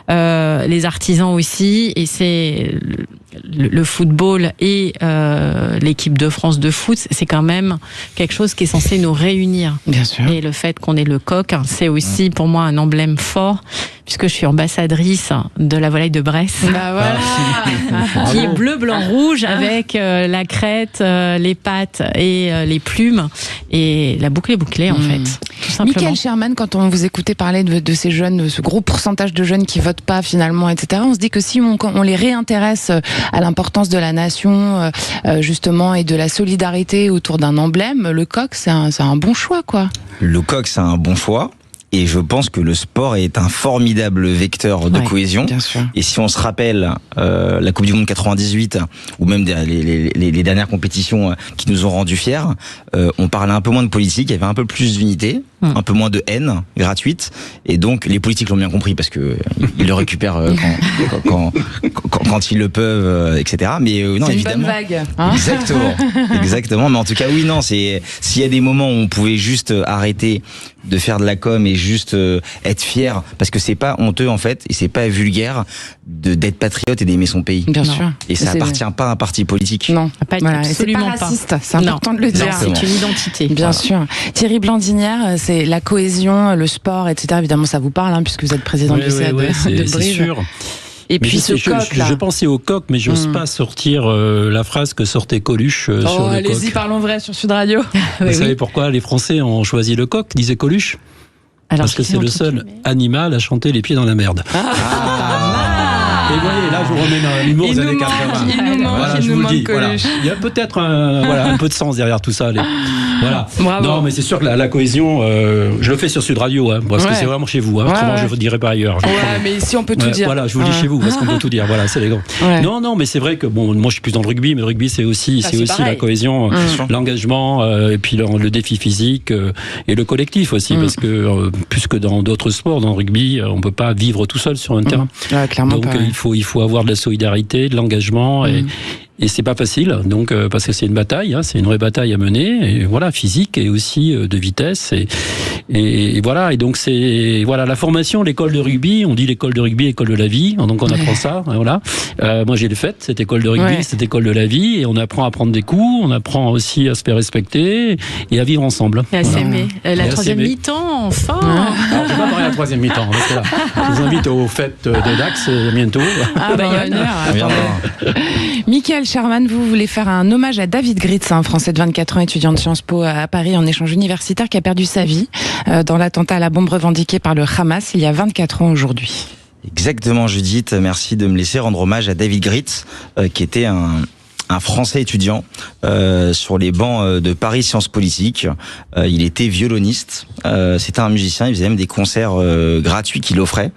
les artisans aussi, et c'est le football et l'équipe de France de foot, c'est quand même quelque chose qui est censé nous réunir. Bien sûr. Et le fait qu'on ait le coq, c'est aussi pour moi un emblème fort, puisque je suis ambassadrice de la volaille de Bresse, qui est bleu, blanc, rouge, avec la crête, les pattes et les plumes, et la boucle est bouclée en fait. Tout simplement. Michael Sherman, quand on vous écoutait parler de ces jeunes, de ce gros pourcentage de jeunes qui votent pas finalement, etc., on se dit que si on les réintéresse à l'importance de la nation, justement, et de la solidarité autour d'un emblème, le coq, c'est un bon choix, quoi. Le coq, c'est un bon choix. Et je pense que le sport est un formidable vecteur de cohésion. Bien sûr. Et si on se rappelle la Coupe du Monde 98, ou même les dernières compétitions qui nous ont rendus fiers, on parlait un peu moins de politique, il y avait un peu plus d'unité, un peu moins de haine gratuite. Et donc les politiques l'ont bien compris parce que ils le récupèrent quand ils le peuvent, etc. Mais non, c'est évidemment. Une bonne vague. Hein, exactement. Mais en tout cas, oui, non. S'il y a des moments où on pouvait juste arrêter de faire de la com et juste être fier, parce que c'est pas honteux en fait, et c'est pas vulgaire d'être patriote et d'aimer son pays. Bien sûr. Et ça appartient pas à un parti politique. Non, absolument c'est pas raciste. C'est important de le dire. C'est une identité. Bien sûr. Thierry Blandinière, c'est la cohésion, le sport, etc. Évidemment, ça vous parle, puisque vous êtes président du CA de Brive. C'est sûr. Et puis je pensais au coq, mais j'ose pas sortir la phrase que sortait Coluche sur le coq. Allez-y, parlons vrai sur Sud Radio. Vous savez pourquoi les Français ont choisi le coq, disait Coluche? Parce que c'est le seul animal à chanter les pieds dans la merde. Et vous voyez, là, je vous remets dans l'humour des années 80. Il nous manque Coluche. Il y a peut-être un peu de sens derrière tout ça. Voilà. Bravo. Non, mais c'est sûr que la cohésion, je le fais sur Sud Radio, parce que c'est vraiment chez vous. Autrement, je ne vous dirai pas ailleurs. Mais ici, on peut tout dire. Voilà, je vous dis chez vous, parce qu'on peut tout dire. Voilà, c'est les grands. Non, mais c'est vrai que, moi, je suis plus dans le rugby, mais le rugby, c'est aussi la cohésion, l'engagement, et puis le défi physique, et le collectif aussi, parce que, plus que dans d'autres sports, dans le rugby, on ne peut pas vivre tout seul sur un terrain. Clairement. Donc, il faut avoir de la solidarité, de l'engagement, et c'est pas facile, donc parce que c'est une bataille, c'est une vraie bataille à mener, et voilà, physique et aussi de vitesse, et voilà, et donc c'est la formation, l'école de rugby, on dit l'école de rugby, école de la vie, donc on apprend ça, voilà. Moi j'ai fait cette école de rugby, cette école de la vie, et on apprend à prendre des coups, on apprend aussi à se faire respecter et à vivre ensemble. Et à s'aimer. La troisième mi-temps, enfin. Alors, je vais pas parler de la troisième mi-temps, parce que là, je vous invite aux fêtes de Dax bientôt. Il y a une heure. Michael Sherman, vous voulez faire un hommage à David Gritz, un Français de 24 ans, étudiant de Sciences Po à Paris en échange universitaire, qui a perdu sa vie dans l'attentat à la bombe revendiqué par le Hamas il y a 24 ans aujourd'hui. Exactement, Judith. Merci de me laisser rendre hommage à David Gritz, qui était un Français étudiant sur les bancs de Paris Sciences Politiques. Il était violoniste. C'était un musicien. Il faisait même des concerts gratuits qu'il offrait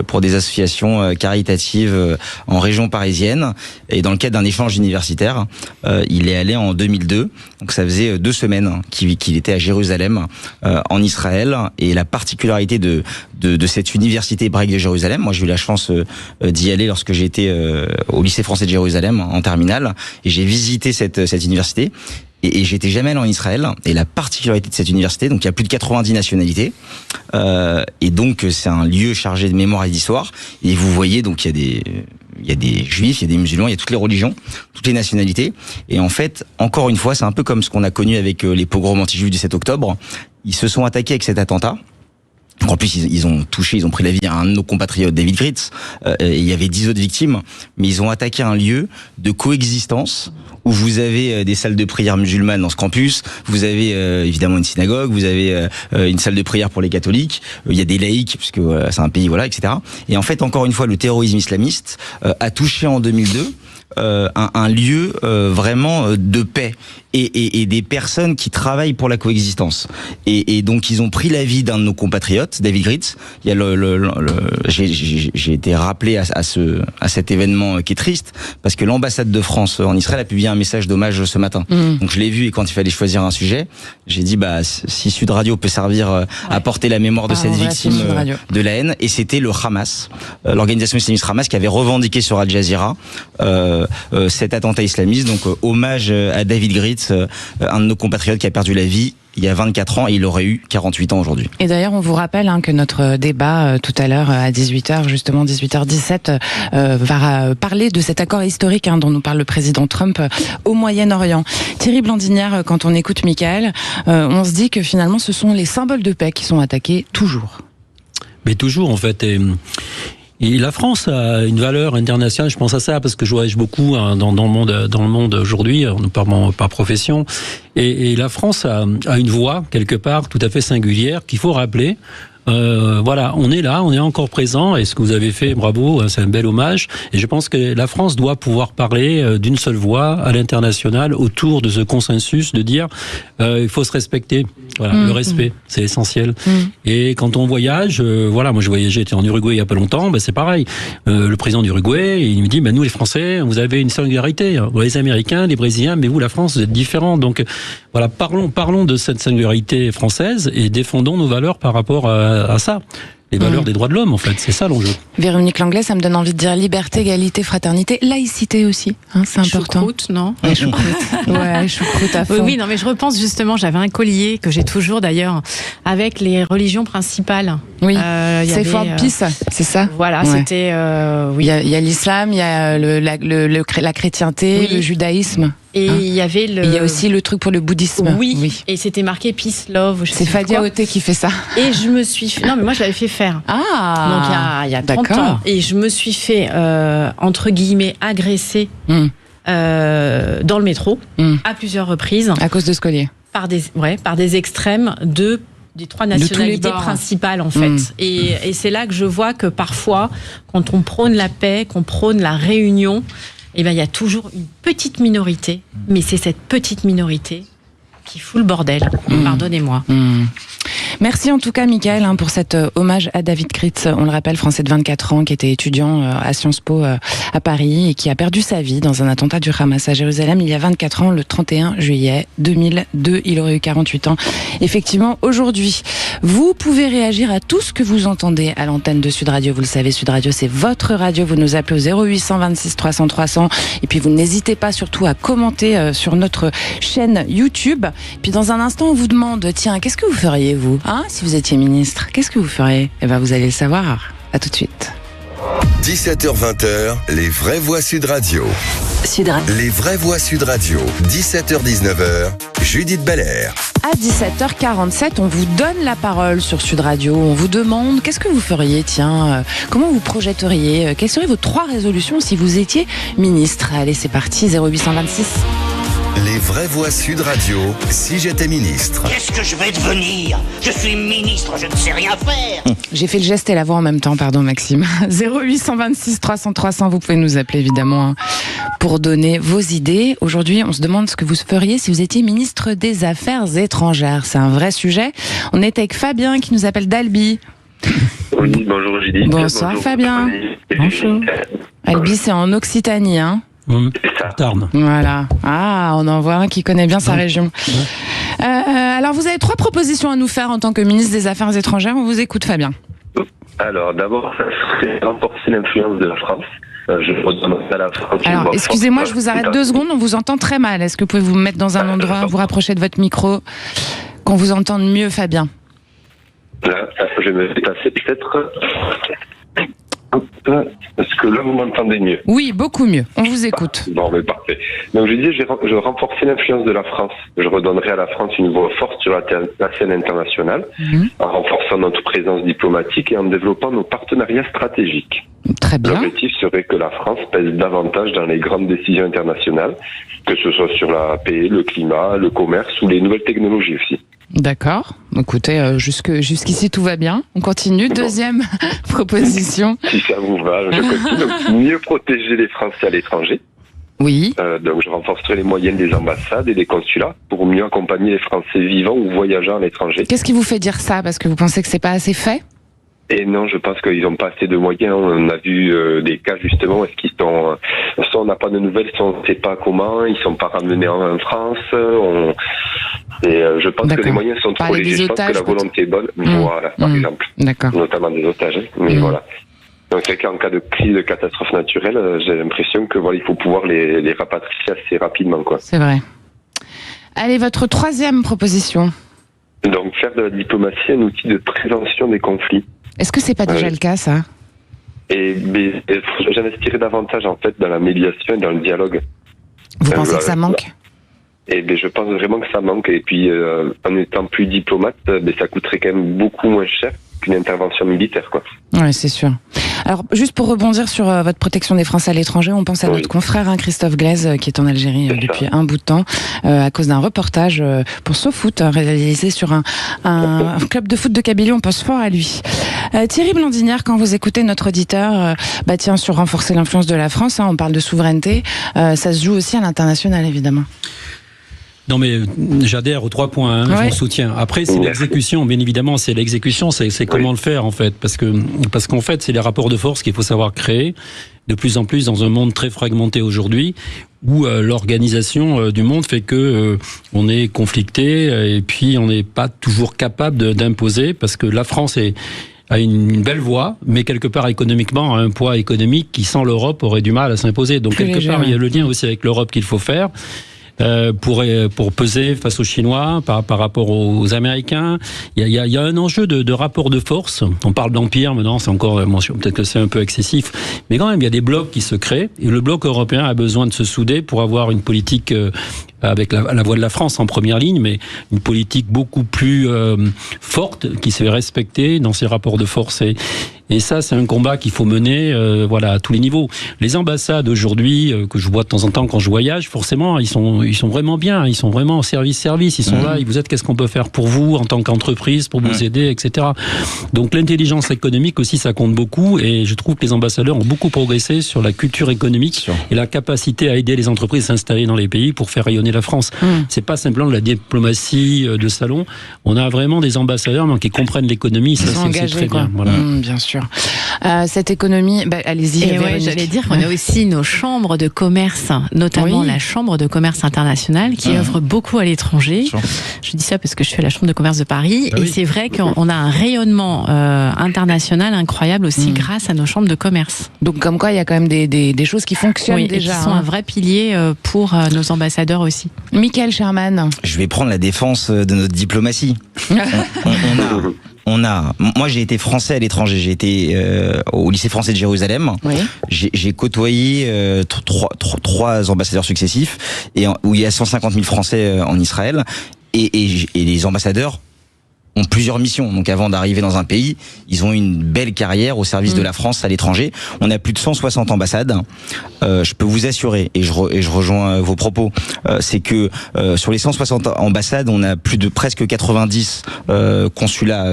pour des associations caritatives en région parisienne. Et dans le cadre d'un échange universitaire, il est allé en 2002. Donc ça faisait 2 semaines qu'il était à Jérusalem, en Israël. Et la particularité de cette université hébraïque de Jérusalem, moi j'ai eu la chance d'y aller lorsque j'étais au lycée français de Jérusalem en terminale. Et j'ai visité cette université et j'étais jamais allé en Israël. Et la particularité de cette université, donc il y a plus de 90 nationalités, et donc c'est un lieu chargé de mémoire et d'histoire. Et vous voyez, donc il y a des juifs, il y a des musulmans, il y a toutes les religions, toutes les nationalités. Et en fait, encore une fois, c'est un peu comme ce qu'on a connu avec les pogroms anti-juifs du 7 octobre. Ils se sont attaqués avec cet attentat. En plus, ils ont pris la vie à un de nos compatriotes, David Gritz. Il y avait 10 autres victimes, mais ils ont attaqué un lieu de coexistence où vous avez des salles de prière musulmanes dans ce campus, vous avez évidemment une synagogue, vous avez une salle de prière pour les catholiques, il y a des laïcs, puisque c'est un pays, etc. Et en fait, encore une fois, le terrorisme islamiste a touché en 2002 un lieu vraiment de paix et des personnes qui travaillent pour la coexistence. Et donc ils ont pris la vie d'un de nos compatriotes, David Gritz. Il y a j'ai été rappelé à cet événement qui est triste parce que l'ambassade de France en Israël a publié un message d'hommage ce matin. Donc je l'ai vu et quand il fallait choisir un sujet, j'ai dit si Sud Radio peut servir à porter la mémoire de cette victime de la haine, et c'était le Hamas, l'organisation islamiste Hamas qui avait revendiqué sur Al Jazeera cet attentat islamiste. Donc hommage à David Gritz, un de nos compatriotes qui a perdu la vie il y a 24 ans et il aurait eu 48 ans aujourd'hui. Et d'ailleurs, on vous rappelle que notre débat tout à l'heure à 18h, justement 18h17, va parler de cet accord historique dont nous parle le président Trump au Moyen-Orient. Thierry Blandinière, quand on écoute Michael, on se dit que finalement ce sont les symboles de paix qui sont attaqués toujours. Mais toujours en fait. Et la France a une valeur internationale, je pense à ça, parce que je voyage beaucoup dans le monde aujourd'hui, par profession. Et la France a une voix, quelque part, tout à fait singulière, qu'il faut rappeler. Voilà, on est là, on est encore présent, et ce que vous avez fait, bravo, c'est un bel hommage. Et je pense que la France doit pouvoir parler d'une seule voix à l'international autour de ce consensus de dire il faut se respecter. Voilà, le respect, c'est essentiel. Et quand on voyage, moi je voyageais, j'étais en Uruguay il y a pas longtemps, c'est pareil. Le président d'Uruguay, il me dit, nous les Français, vous avez une singularité. Les Américains, les Brésiliens, mais vous, la France, vous êtes différents. Donc voilà, parlons de cette singularité française et défendons nos valeurs par rapport à ça. Les valeurs des droits de l'homme, en fait, c'est ça l'enjeu. Véronique Langlais, ça me donne envie de dire liberté, égalité, fraternité, laïcité aussi, c'est important. Choucroute, non ? Ouais, choucroute. Ouais, choucroute à fond. Oui, non, mais je repense justement, j'avais un collier que j'ai toujours d'ailleurs, avec les religions principales. Oui, c'est Fort Peace, c'est ça ? Voilà, c'était... oui. Il y a l'islam, il y a la chrétienté, le judaïsme. Et il y avait il y a aussi le truc pour le bouddhisme. Oui. Et c'était marqué Peace, Love. C'est Fadia Oté qui fait ça. Et je me suis fait... Non, mais moi, je l'avais fait faire. Ah. Donc, il y a 30 ans. Et je me suis fait, entre guillemets, agresser dans le métro, à plusieurs reprises. À cause de ce collier. Par des extrêmes des 3 nationalités principales, en fait. Et c'est là que je vois que parfois, quand on prône la paix, qu'on prône la réunion, il y a toujours une petite minorité, mais c'est cette petite minorité qui fout le bordel. Pardonnez-moi. Merci en tout cas, Michael, pour cet hommage à David Gritz. On le rappelle, français de 24 ans, qui était étudiant à Sciences Po à Paris et qui a perdu sa vie dans un attentat du Hamas à Jérusalem il y a 24 ans, le 31 juillet 2002. Il aurait eu 48 ans. Effectivement, aujourd'hui, vous pouvez réagir à tout ce que vous entendez à l'antenne de Sud Radio. Vous le savez, Sud Radio, c'est votre radio. Vous nous appelez au 0800 26 300 300. Et puis, vous n'hésitez pas surtout à commenter sur notre chaîne YouTube. Puis, dans un instant, on vous demande, tiens, qu'est-ce que vous feriez, vous ? Si vous étiez ministre, qu'est-ce que vous feriez ? Vous allez le savoir. À tout de suite. 17h-20h, les vraies voix Sud Radio. Les vraies voix Sud Radio. 17h-19h, Judith Belair. À 17h47, on vous donne la parole sur Sud Radio. On vous demande qu'est-ce que vous feriez, comment vous projetteriez, quelles seraient vos 3 résolutions si vous étiez ministre ? Allez, c'est parti, 0826. Les vraies voix Sud Radio, si j'étais ministre. Qu'est-ce que je vais devenir? Je suis ministre, je ne sais rien faire. J'ai fait le geste et la voix en même temps, pardon Maxime. 0826 300 300, vous pouvez nous appeler évidemment pour donner vos idées. Aujourd'hui, on se demande ce que vous feriez si vous étiez ministre des Affaires étrangères. C'est un vrai sujet. On est avec Fabien qui nous appelle d'Albi. Oui, bonjour Julie. Bonsoir Fabien. Bonjour. Albi, c'est en Occitanie, hein? Tarn. Voilà. Ah, on en voit un qui connaît bien sa région. Alors, vous avez 3 propositions à nous faire en tant que ministre des Affaires étrangères. On vous écoute, Fabien. Alors, d'abord, ça serait renforcer l'influence de la France. Je redonne à la France. Alors, excusez-moi, je vous arrête 2 secondes. On vous entend très mal. Est-ce que vous pouvez vous mettre dans un endroit, vous rapprocher de votre micro, qu'on vous entende mieux, Fabien? Là, je me fais passer peut-être. Est-ce que là vous m'entendez mieux? Oui, beaucoup mieux. On vous écoute. Bon, mais parfait. Donc je disais, je renforcer l'influence de la France. Je redonnerai à la France une voix forte sur la scène internationale, en renforçant notre présence diplomatique et en développant nos partenariats stratégiques. Très bien. L'objectif serait que la France pèse davantage dans les grandes décisions internationales, que ce soit sur la paix, le climat, le commerce ou les nouvelles technologies aussi. D'accord. Écoutez, jusqu'ici tout va bien. On continue. Deuxième proposition. Si ça vous va, je continue. Donc, mieux protéger les Français à l'étranger. Oui. Donc je renforcerai les moyens des ambassades et des consulats pour mieux accompagner les Français vivant ou voyageant à l'étranger. Qu'est-ce qui vous fait dire ça? Parce que vous pensez que c'est pas assez fait? Et non, je pense qu'ils n'ont pas assez de moyens. On a vu des cas justement, est-ce qu'ils sont, soit on n'a pas de nouvelles, soit on ne sait pas comment, ils sont pas ramenés en France. Et je pense que les moyens sont trop légers. Je pense que la volonté est bonne. Voilà, par exemple. D'accord. Notamment des otages. Mais voilà. Donc c'est qu'en cas de crise, de catastrophe naturelle, j'ai l'impression que voilà, il faut pouvoir les rapatrier assez rapidement, quoi. C'est vrai. Allez, votre 3e proposition. Donc faire de la diplomatie un outil de prévention des conflits. Est-ce que c'est pas déjà le cas, ça? J'investirais davantage en fait dans la médiation et dans le dialogue. Vous pensez que ça manque? Je pense vraiment que ça manque. Et puis en étant plus diplomate, ça coûterait quand même beaucoup moins cher qu'une intervention militaire, quoi. Ouais, c'est sûr. Alors, juste pour rebondir sur votre protection des Français à l'étranger, on pense à notre confrère Christophe Glaise, qui est en Algérie depuis un bout de temps, à cause d'un reportage pour SoFoot réalisé sur un club de foot de Kabylie. On pense fort à lui. Thierry Blandinière, quand vous écoutez notre auditeur, sur renforcer l'influence de la France, on parle de souveraineté, ça se joue aussi à l'international, évidemment. Non mais j'adhère aux 3 points, je vous soutiens. Après c'est l'exécution, bien évidemment, c'est l'exécution, c'est comment le faire en fait, parce qu'en fait c'est les rapports de force qu'il faut savoir créer de plus en plus dans un monde très fragmenté aujourd'hui, où l'organisation du monde fait que on est conflicté et puis on n'est pas toujours capable d'imposer, parce que la France a une belle voix, mais quelque part économiquement a un poids économique qui sans l'Europe aurait du mal à s'imposer. Donc quelque part il y a le lien aussi avec l'Europe qu'il faut faire. Pour peser face aux Chinois par rapport aux Américains. Il y a un enjeu de rapport de force. On parle d'empire, maintenant c'est encore, peut-être que c'est un peu excessif, mais quand même il y a des blocs qui se créent, et le bloc européen a besoin de se souder pour avoir une politique avec la voix de la France en première ligne, mais une politique beaucoup plus forte, qui se fait respecter dans ses rapports de force. Et ça, c'est un combat qu'il faut mener, à tous les niveaux. Les ambassades aujourd'hui, que je vois de temps en temps quand je voyage, forcément, ils sont vraiment bien, ils sont vraiment en service, ils sont là, vous êtes, qu'est-ce qu'on peut faire pour vous en tant qu'entreprise, pour vous aider, etc. Donc l'intelligence économique aussi, ça compte beaucoup, et je trouve que les ambassadeurs ont beaucoup progressé sur la culture économique et la capacité à aider les entreprises à s'installer dans les pays pour faire rayonner la France. C'est pas simplement de la diplomatie de salon, on a vraiment des ambassadeurs qui comprennent l'économie, ça c'est très bien. Voilà. Bien sûr. Cette économie, allez-y. Et j'allais dire qu'on a aussi nos chambres de commerce, notamment la Chambre de commerce internationale, qui œuvre beaucoup à l'étranger. Je dis ça parce que je fais la Chambre de commerce de Paris, et c'est vrai qu'on a un rayonnement international incroyable aussi grâce à nos chambres de commerce. Donc comme quoi, il y a quand même des choses qui fonctionnent déjà. Et qui sont un vrai pilier pour nos ambassadeurs aussi. Michael Sherman. Je vais prendre la défense de notre diplomatie. Moi j'ai été français à l'étranger, j'ai été au lycée français de Jérusalem. J'ai côtoyé 3 ambassadeurs successifs, où il y a 150 000 Français en Israël, et les ambassadeurs ont plusieurs missions. Donc avant d'arriver dans un pays, ils ont une belle carrière au service de la France à l'étranger. On a plus de 160 ambassades. Je peux vous assurer, et je rejoins vos propos, c'est que sur les 160 ambassades, on a plus de presque 90 consulats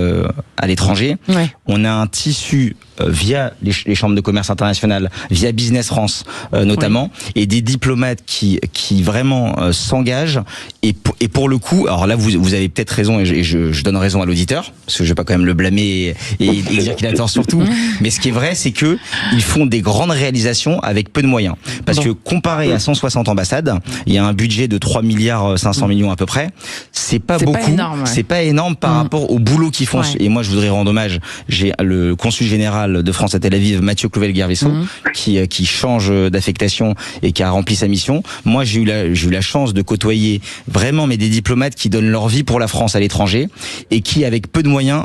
à l'étranger. Ouais. On a un tissu via les chambres de commerce internationales, via Business France notamment, et des diplomates qui vraiment s'engagent. Et pour le coup, alors là vous avez peut-être raison, et je donne raison à l'auditeur, parce que je vais pas quand même le blâmer et dire qu'il a tort surtout. Mais ce qui est vrai, c'est que ils font des grandes réalisations avec peu de moyens. Parce que comparé à 160 ambassades, il y a un budget de 3 milliards 500 millions à peu près. C'est pas beaucoup. Pas énorme, ouais. C'est pas énorme par rapport au boulot qu'ils font. Ouais. Et moi, je voudrais rendre hommage. J'ai le consul général de France à Tel Aviv, Mathieu Clouvel-Guervesso, qui change d'affectation et qui a rempli sa mission. Moi, j'ai eu la chance de côtoyer vraiment des diplomates qui donnent leur vie pour la France à l'étranger et qui, avec peu de moyens,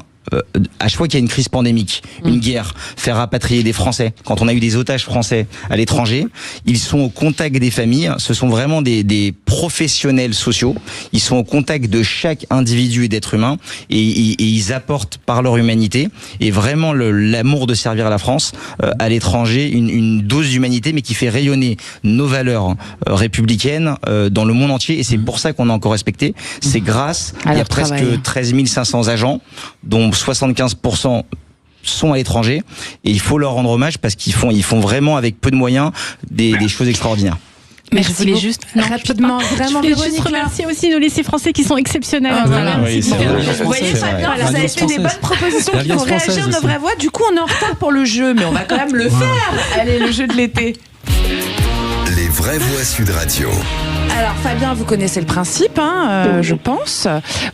à chaque fois qu'il y a une crise pandémique, une guerre, faire rapatrier des Français, quand on a eu des otages français à l'étranger, ils sont au contact des familles, ce sont vraiment des professionnels sociaux, ils sont au contact de chaque individu et d'être humain, et ils apportent par leur humanité, et vraiment l'amour de servir la France à l'étranger, une dose d'humanité, mais qui fait rayonner nos valeurs républicaines dans le monde entier, et c'est pour ça qu'on est encore respecté. C'est grâce, il y a presque 13 500 agents, dont 75% sont à l'étranger, et il faut leur rendre hommage parce qu'ils font vraiment avec peu de moyens des choses extraordinaires. Mais je voulais juste rapidement, vraiment, je voulais juste remercier aussi nos lycées français qui sont exceptionnels. Vous voyez, Fabien, vous avez fait des bonnes propositions qui font réagir nos vraies voix. Du coup, on est en retard pour le jeu, mais on va quand même le faire. Allez, le jeu de l'été. Les vraies voix Sud Radio. Alors Fabien, vous connaissez le principe, je pense.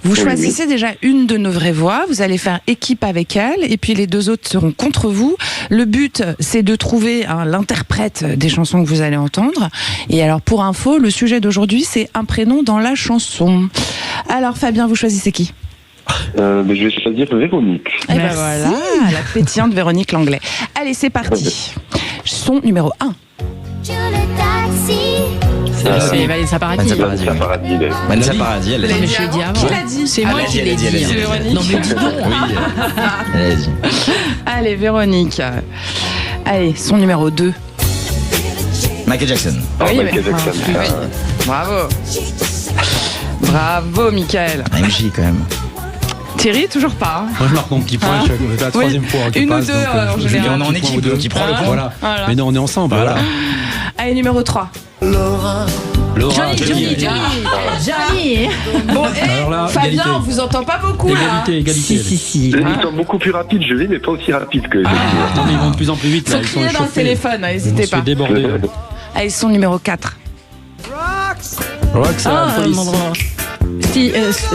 Vous choisissez déjà une de nos vraies voix, vous allez faire équipe avec elle, et puis les deux autres seront contre vous. Le but, c'est de trouver l'interprète des chansons que vous allez entendre. Et alors pour info, le sujet d'aujourd'hui, c'est un prénom dans la chanson. Alors Fabien, vous choisissez qui ? Je vais choisir Véronique. Et ben voilà, la pétillante Véronique Langlais. Allez, c'est parti. Son numéro 1. C'est Vanessa Paradis. Vanessa Paradis, elle l'a dit. Qui l'a dit ? C'est moi qui l'ai dit. C'est Véronique. Non mais dis donc. Elle l'a dit. Allez, Véronique. Allez, son numéro 2. Michael Jackson. Michael Jackson. Bravo. Bravo, Michael. MJ quand même. Thierry, toujours pas. Moi, je marque mon petit point. C'est la troisième fois que une passe. Ou deux, en général. On est en équipe qui prend le point. Voilà. Mais non, on est ensemble. Voilà. Allez, numéro 3. Laura. Johnny. Bon, alors là, Fabien, égalité. on vous entend pas beaucoup là. Égalité. Si. Ils sont beaucoup plus rapides, je vais, mais pas aussi rapides que Non, mais ils vont de plus en plus vite. Faut crier dans le téléphone, n'hésitez pas. On se fait déborder. Allez, son numéro 4. Roxanne, Police.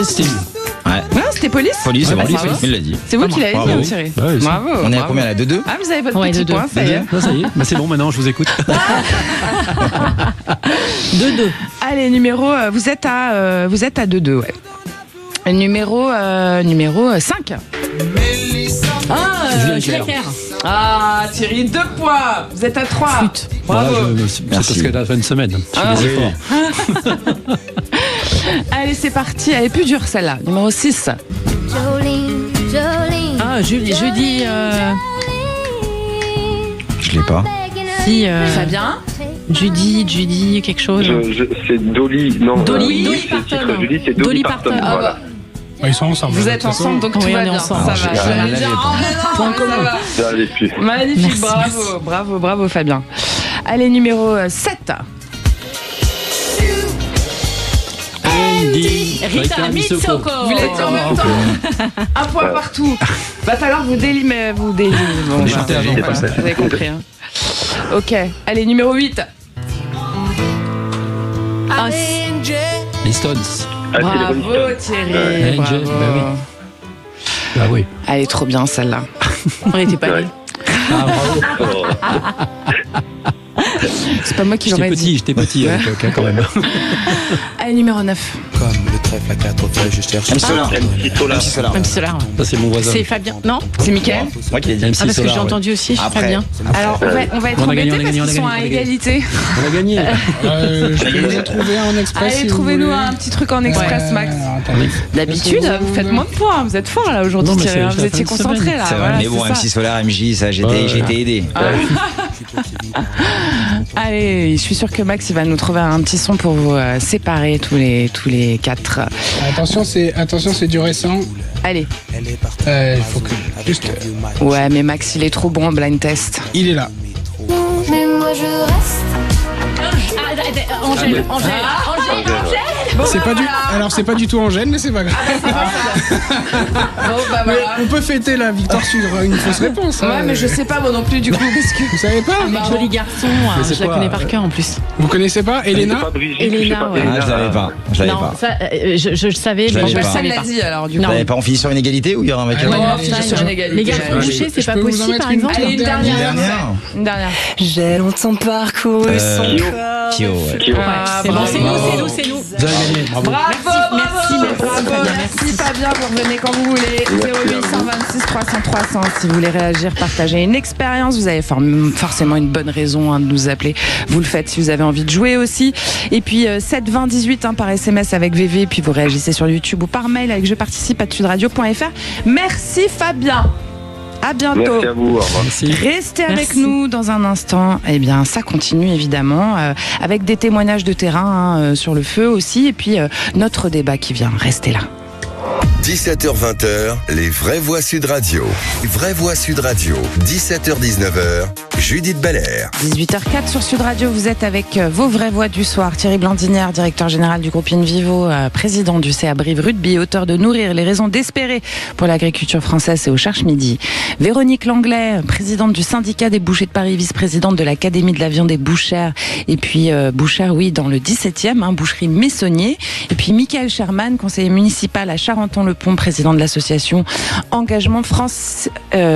Steve. Ouais. Non, c'était Police. Police, c'est Police, il l'a dit. C'est vous qui l'avez dit, Thierry. Bravo. On est à combien là, 2-2 ? Ah, vous avez votre petit point, ça y est. Ça y est. Bah, c'est bon, maintenant, je vous écoute. 2-2. Allez, numéro, vous êtes à 2-2, ouais. Numéro 5. Julien Clerc. Ah, Thierry, 2 points. Vous êtes à 3. Bravo. Voilà, c'est parce qu'elle a fait une semaine. Je suis fort. Allez, c'est parti. Elle est plus dure, celle-là. Numéro 6. Jeudi. Je l'ai pas. Si. Fabien. Judy, quelque chose. C'est Dolly. Non. Dolly Parton. C'est Dolly Parton. Parton. Ah, ils sont ensemble. Vous êtes ensemble, donc tout va bien. Ensemble. Ça va. J'allais dire, point commun. Magnifique, bravo, Fabien. Allez, numéro 7. Rita Mitsoko. Vous l'avez dit en même temps. Un point partout. Va falloir vous délimer. Bon, J'ai pas ça. vous avez compris. Hein. Ok. Allez, numéro 8. Les Stones. Bravo, Thierry. Angel, Bravo. Bah oui. Elle est trop bien, celle-là. On n'était pas là. C'est pas moi qui l'aurais dit. J'étais petit à l'époque, quand même. Allez, numéro 9. Comme le trèfle à 4 feuilles, je cherche. MC Solar. Ça, c'est mon voisin. C'est Fabien. Non, c'est Mickaël. Moi qui l'ai dit. parce que j'ai entendu aussi Fabien. Alors, on va être embêtés parce qu'ils sont à égalité. On a gagné. Je vais vous en trouver un en express. Allez, trouvez-nous un petit truc en express, Max. D'habitude, vous faites moins de points. Vous êtes fort là aujourd'hui, Thierry. Vous étiez concentré là. C'est vrai, mais bon, MC Solar, MJ, ça, j'ai été aidé. Allez, je suis sûr que Max il va nous trouver un petit son pour vous séparer tous les quatre. Attention, c'est du récent. Allez. Il faut que juste. Ouais, mais Max il est trop bon en blind test. Il est là. Mais moi je reste. Angèle. C'est pas du tout Angèle, mais c'est pas grave. On peut fêter la victoire sur une fausse réponse. Ouais, mais je sais pas moi non plus du coup parce que vous savez pas. Joli garçon, je la connais par cœur en plus. Vous connaissez pas Elena? Elena, ouais. Je l'avais pas. Ça, je le savais, mais je le savais pas. dit alors du coup. Vous n'avez pas, on finit sur une égalité ou il y aura un mec? Non, on finit sur une égalité. Les garçons bouchés, c'est pas possible par exemple. Allez, une dernière. J'ai longtemps parcouru son corps. Kyo. C'est bon, c'est nous. Vous avez gagné, bravo. Merci Fabien, vous revenez quand vous voulez. 0826 300 300 si vous voulez réagir, partager une expérience. Vous avez forcément une bonne raison de nous appeler. Vous le faites si vous avez envie de jouer aussi. Et puis 7 20 18 par SMS avec VV. Puis vous réagissez sur YouTube ou par mail avec jeparticipe@sudradio.fr. Merci Fabien. À bientôt. Merci à vous. Au revoir. Restez avec nous dans un instant. Eh bien, ça continue évidemment avec des témoignages de terrain sur le feu aussi. Et puis notre débat qui vient. Restez là. 17h-20h, les vraies voix Sud Radio. Vraies voix Sud Radio, 17h-19h, Judith Belair. 18h04 sur Sud Radio, vous êtes avec vos vraies voix du soir. Thierry Blandinière, directeur général du groupe Invivo, président du CA Brive Rugby, auteur de Nourrir les raisons d'espérer pour l'agriculture française, c'est au Cherche Midi. Véronique Langlais, présidente du syndicat des bouchers de Paris, vice-présidente de l'Académie de la viande et bouchère. Et puis bouchère, oui, dans le 17e, boucherie Messonnier. Et puis Michael Sherman, conseiller municipal à Charenton-le-Pont, président de l'association Engagement France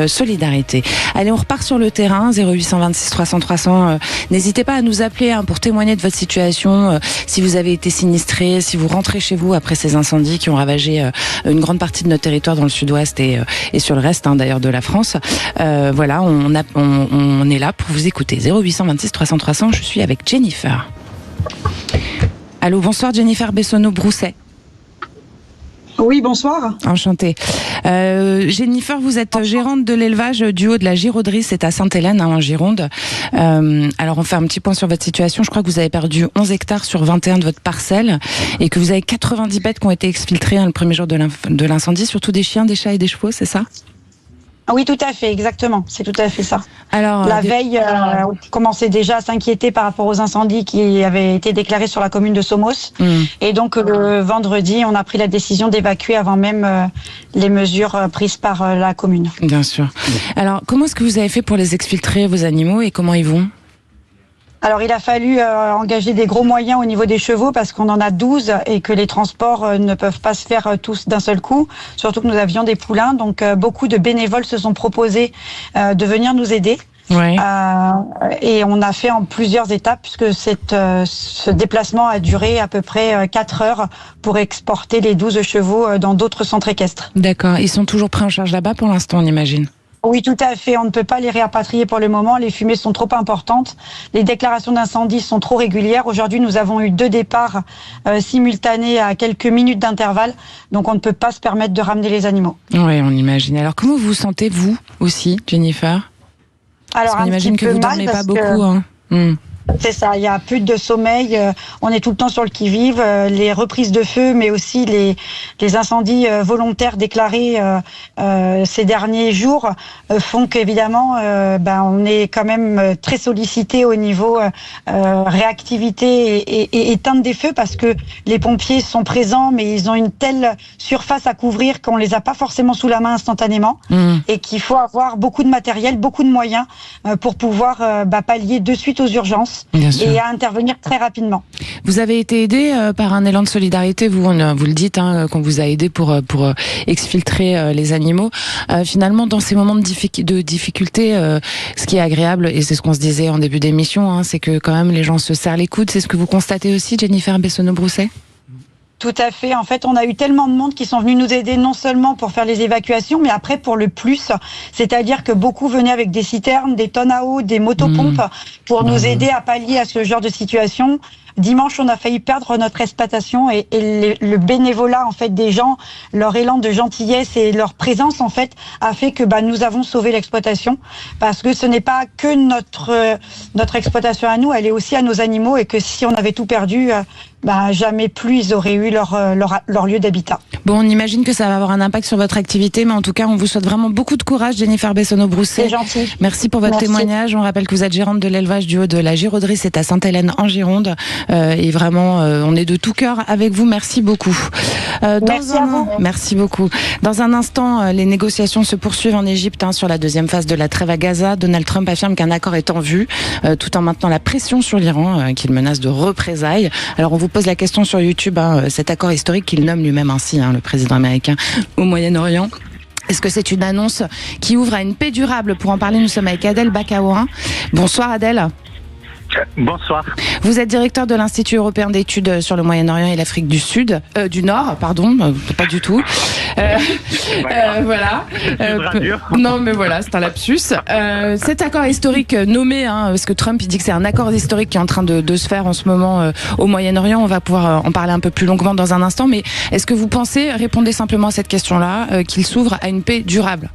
Solidarité. Allez, on repart sur le terrain, 0826 300 300. N'hésitez pas à nous appeler pour témoigner de votre situation, si vous avez été sinistré, si vous rentrez chez vous après ces incendies qui ont ravagé une grande partie de notre territoire dans le sud-ouest et sur le reste d'ailleurs de la France. Voilà, on est là pour vous écouter. 0826 300 300, je suis avec Jennifer. Allô, bonsoir Jennifer Bessonneau-Brousset. Oui, bonsoir. Enchantée. Jennifer, vous êtes gérante de l'élevage du Haut de la Girauderie, c'est à Sainte-Hélène, en Gironde. Alors, on fait un petit point sur votre situation. Je crois que vous avez perdu 11 hectares sur 21 de votre parcelle et que vous avez 90 bêtes qui ont été exfiltrées le premier jour de l'incendie, surtout des chiens, des chats et des chevaux, c'est ça ? Oui, tout à fait, exactement. C'est tout à fait ça. Alors, la veille, on commençait déjà à s'inquiéter par rapport aux incendies qui avaient été déclarés sur la commune de Somos. Et donc, le vendredi, on a pris la décision d'évacuer avant même les mesures prises par la commune. Bien sûr. Alors, comment est-ce que vous avez fait pour les exfiltrer, vos animaux, et comment ils vont ? Alors, il a fallu engager des gros moyens au niveau des chevaux parce qu'on en a 12 et que les transports ne peuvent pas se faire tous d'un seul coup. Surtout que nous avions des poulains. Donc, beaucoup de bénévoles se sont proposés de venir nous aider. Ouais. Et on a fait en plusieurs étapes puisque ce déplacement a duré à peu près 4 heures pour exporter les 12 chevaux dans d'autres centres équestres. D'accord. Ils sont toujours pris en charge là-bas pour l'instant, on imagine ? Oui, tout à fait. On ne peut pas les réapatrier pour le moment. Les fumées sont trop importantes. Les déclarations d'incendie sont trop régulières. Aujourd'hui, nous avons eu 2 départs simultanés à quelques minutes d'intervalle. Donc, on ne peut pas se permettre de ramener les animaux. Oui, on imagine. Alors, comment vous vous sentez, vous aussi, Jennifer ? Alors, on imagine que vous ne dormez pas beaucoup. C'est ça, il y a plus de sommeil, on est tout le temps sur le qui-vive, les reprises de feu, mais aussi les incendies volontaires déclarés ces derniers jours font qu'évidemment, on est quand même très sollicité au niveau réactivité et éteinte des feux parce que les pompiers sont présents, mais ils ont une telle surface à couvrir qu'on les a pas forcément sous la main instantanément et qu'il faut avoir beaucoup de matériel, beaucoup de moyens pour pouvoir pallier de suite aux urgences. Et à intervenir très rapidement. Vous avez été aidé par un élan de solidarité, vous le dites, qu'on vous a aidé pour exfiltrer les animaux. Finalement, dans ces moments de difficulté, ce qui est agréable, et c'est ce qu'on se disait en début d'émission, c'est que quand même les gens se serrent les coudes. C'est ce que vous constatez aussi, Jennifer Bessonneau-Brousset ? Tout à fait. En fait, on a eu tellement de monde qui sont venus nous aider, non seulement pour faire les évacuations, mais après pour le plus. C'est-à-dire que beaucoup venaient avec des citernes, des tonnes à eau, des motopompes pour nous aider à pallier à ce genre de situation. Dimanche, on a failli perdre notre exploitation et le bénévolat en fait des gens, leur élan de gentillesse et leur présence en fait a fait que nous avons sauvé l'exploitation, parce que ce n'est pas que notre exploitation à nous, elle est aussi à nos animaux, et que si on avait tout perdu, jamais plus ils auraient eu leur lieu d'habitat. Bon, on imagine que ça va avoir un impact sur votre activité, mais en tout cas, on vous souhaite vraiment beaucoup de courage, Jennifer Bessonneau-Brousset. C'est gentil. Merci pour votre témoignage. On rappelle que vous êtes gérante de l'élevage du haut de la Girauderie, c'est à Sainte-Hélène en Gironde. Et vraiment, on est de tout cœur avec vous. Merci beaucoup. Merci à vous. Merci beaucoup. Dans un instant, les négociations se poursuivent en Égypte sur la deuxième phase de la trêve à Gaza. Donald Trump affirme qu'un accord est en vue, tout en maintenant la pression sur l'Iran, qu'il menace de représailles. Alors, on vous pose la question sur YouTube, cet accord historique qu'il nomme lui-même ainsi, le président américain au Moyen-Orient. Est-ce que c'est une annonce qui ouvre à une paix durable? Pour en parler, nous sommes avec Adel Bakaouin. Bonsoir Adel. Bonsoir. Vous êtes directeur de l'Institut européen d'études sur le Moyen-Orient et l'Afrique du Nord, pas du tout. Voilà. Non, mais voilà, c'est un lapsus. Cet accord historique nommé, parce que Trump il dit que c'est un accord historique qui est en train de se faire en ce moment au Moyen-Orient. On va pouvoir en parler un peu plus longuement dans un instant. Mais est-ce que vous pensez, répondez simplement à cette question-là, qu'il s'ouvre à une paix durable?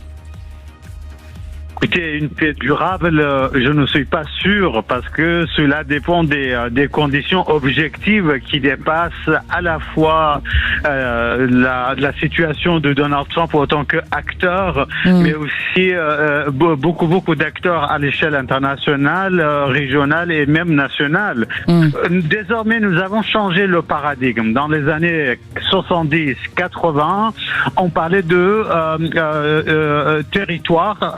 Écoutez, une paix durable, je ne suis pas sûr, parce que cela dépend des conditions objectives qui dépassent à la fois la situation de Donald Trump en tant qu'acteur, mais aussi beaucoup d'acteurs à l'échelle internationale, régionale et même nationale. Désormais, nous avons changé le paradigme. Dans les années 70, 80, on parlait de territoire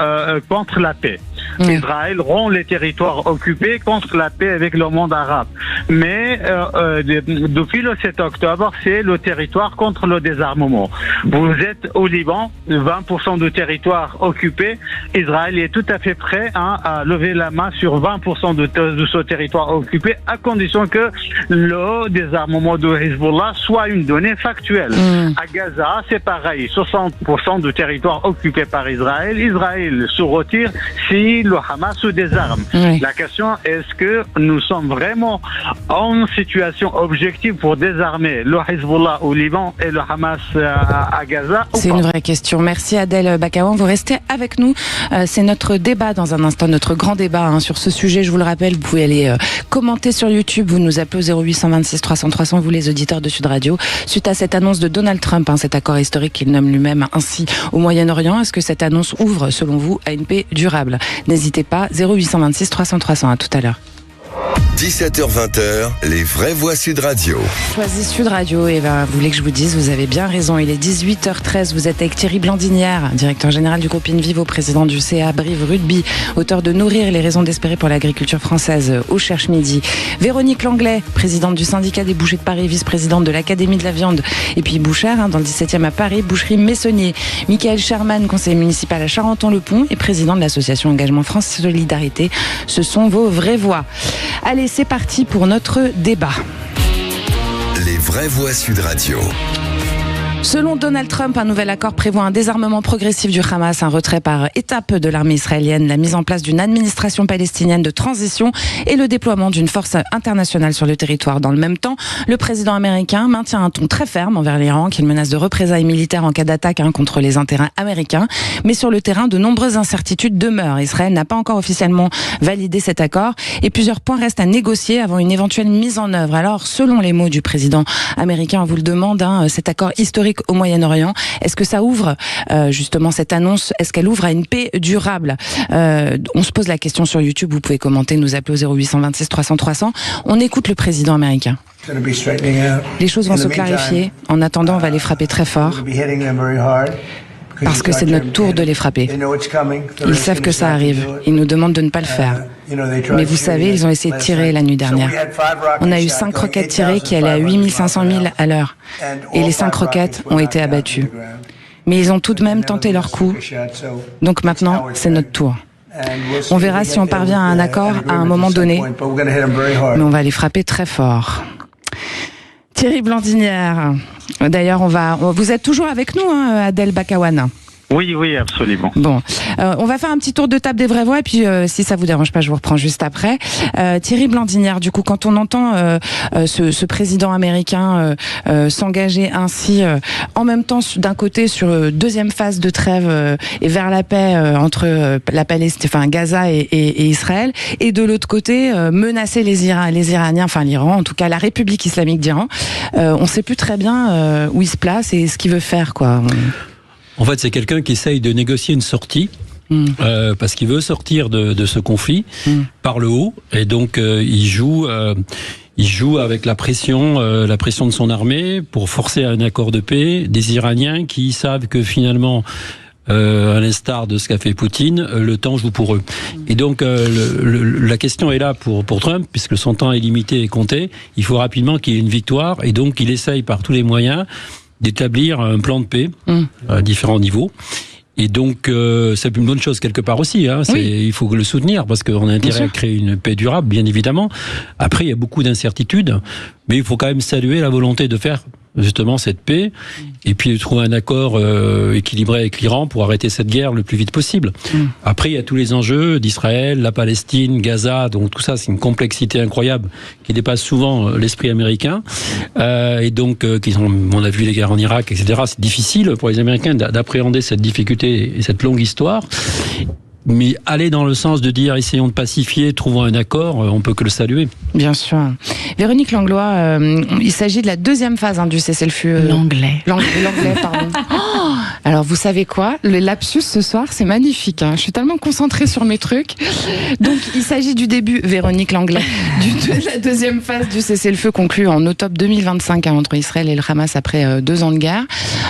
contre la paix. Israël rompt les territoires occupés contre la paix avec le monde arabe. Mais depuis le 7 octobre, c'est le territoire contre le désarmement. Vous êtes au Liban, 20% du territoire occupé. Israël est tout à fait prêt à lever la main sur 20% de ce territoire occupé, à condition que le désarmement de Hezbollah soit une donnée factuelle. À Gaza, c'est pareil. 60% du territoire occupé par Israël. Israël se retire si le Hamas se désarme. La question, est-ce que nous sommes vraiment en situation objective pour désarmer le Hezbollah au Liban et le Hamas à Gaza? C'est une vraie question. Merci Adel Bakaouin. Vous restez avec nous. C'est notre débat dans un instant, notre grand débat sur ce sujet. Je vous le rappelle, vous pouvez aller commenter sur YouTube. Vous nous appelez au 0826 300 300, vous les auditeurs de Sud Radio. Suite à cette annonce de Donald Trump, cet accord historique qu'il nomme lui-même ainsi au Moyen-Orient, est-ce que cette annonce ouvre, selon vous, à une paix durable? N'hésitez pas, 0826 300 300. À tout à l'heure. 17h-20h, les vraies voix Sud Radio. Choisis Sud Radio, et vous voulez que je vous dise, vous avez bien raison. Il est 18h13, vous êtes avec Thierry Blandinière, directeur général du groupe InVivo, président du CA Brive Rugby, auteur de Nourrir les raisons d'espérer pour l'agriculture française au Cherche Midi. Véronique Langlais, présidente du syndicat des bouchers de Paris, vice-présidente de l'Académie de la viande et puis bouchère dans le 17e à Paris, boucherie Messonnier. Michael Sherman, conseiller municipal à Charenton-le-Pont et président de l'association Engagement France Solidarité. Ce sont vos vraies voix. Allez, c'est parti pour notre débat. Les vraies voix Sud Radio. Selon Donald Trump, un nouvel accord prévoit un désarmement progressif du Hamas, un retrait par étapes de l'armée israélienne, la mise en place d'une administration palestinienne de transition et le déploiement d'une force internationale sur le territoire. Dans le même temps, le président américain maintient un ton très ferme envers l'Iran, qu'il menace de représailles militaires en cas d'attaque contre les intérêts américains. Mais sur le terrain, de nombreuses incertitudes demeurent. Israël n'a pas encore officiellement validé cet accord et plusieurs points restent à négocier avant une éventuelle mise en œuvre. Alors, selon les mots du président américain, on vous le demande, cet accord historique au Moyen-Orient, est-ce que ça ouvre justement cette annonce, est-ce qu'elle ouvre à une paix durable? On se pose la question sur YouTube, vous pouvez commenter, nous appeler au 0826 300 300. On écoute le président américain. Les choses vont se clarifier. En attendant, on va les frapper très fort. Parce que c'est notre tour de les frapper. Ils savent que ça arrive. Ils nous demandent de ne pas le faire. Mais vous savez, ils ont essayé de tirer la nuit dernière. On a eu 5 roquettes tirées qui allaient à 8500 000 à l'heure. Et les 5 roquettes ont été abattues. Mais ils ont tout de même tenté leur coup. Donc maintenant, c'est notre tour. On verra si on parvient à un accord à un moment donné. Mais on va les frapper très fort. Thierry Blandinière. D'ailleurs, vous êtes toujours avec nous, hein, Adel Bakawan. Oui, absolument. Bon, on va faire un petit tour de table des vraies voix et puis si ça vous dérange pas, je vous reprends juste après. Thierry Blandinière, du coup, quand on entend ce président américain s'engager ainsi, en même temps d'un côté sur deuxième phase de trêve et vers la paix entre la Palestine, enfin Gaza et Israël, et de l'autre côté menacer les Iraniens, enfin l'Iran, en tout cas la République islamique d'Iran, on sait plus très bien où il se place et ce qu'il veut faire, quoi. En fait, c'est quelqu'un qui essaye de négocier une sortie, parce qu'il veut sortir de ce conflit par le haut, et donc il joue avec la pression de son armée pour forcer un accord de paix. Des Iraniens qui savent que finalement, à l'instar de ce qu'a fait Poutine, le temps joue pour eux. Et donc la question est là pour Trump, puisque son temps est limité et compté. Il faut rapidement qu'il y ait une victoire, et donc il essaye par tous les moyens d'établir un plan de paix à différents niveaux. Et donc, c'est une bonne chose quelque part aussi. Hein. Il faut le soutenir parce qu'on a intérêt à créer une paix durable, bien évidemment. Après, il y a beaucoup d'incertitudes, mais il faut quand même saluer la volonté de faire justement cette paix et puis de trouver un accord équilibré avec l'Iran pour arrêter cette guerre le plus vite possible. Après, il y a tous les enjeux d'Israël, la Palestine, Gaza, donc tout ça, c'est une complexité incroyable qui dépasse souvent l'esprit américain. Et donc, on a vu les guerres en Irak, etc. C'est difficile pour les Américains d'appréhender cette difficulté et cette longue histoire. Mais aller dans le sens de dire essayons de pacifier, trouvons un accord, on peut que le saluer. Bien sûr. Véronique Langlois, il s'agit de la deuxième phase du cessez-le-feu. L'anglais, pardon. Alors vous savez quoi ? Le lapsus ce soir, c'est magnifique. Hein. Je suis tellement concentrée sur mes trucs. Donc il s'agit du début, Véronique Langlois, de la deuxième phase du cessez-le-feu conclu en octobre 2025 entre Israël et le Hamas après 2 ans de guerre.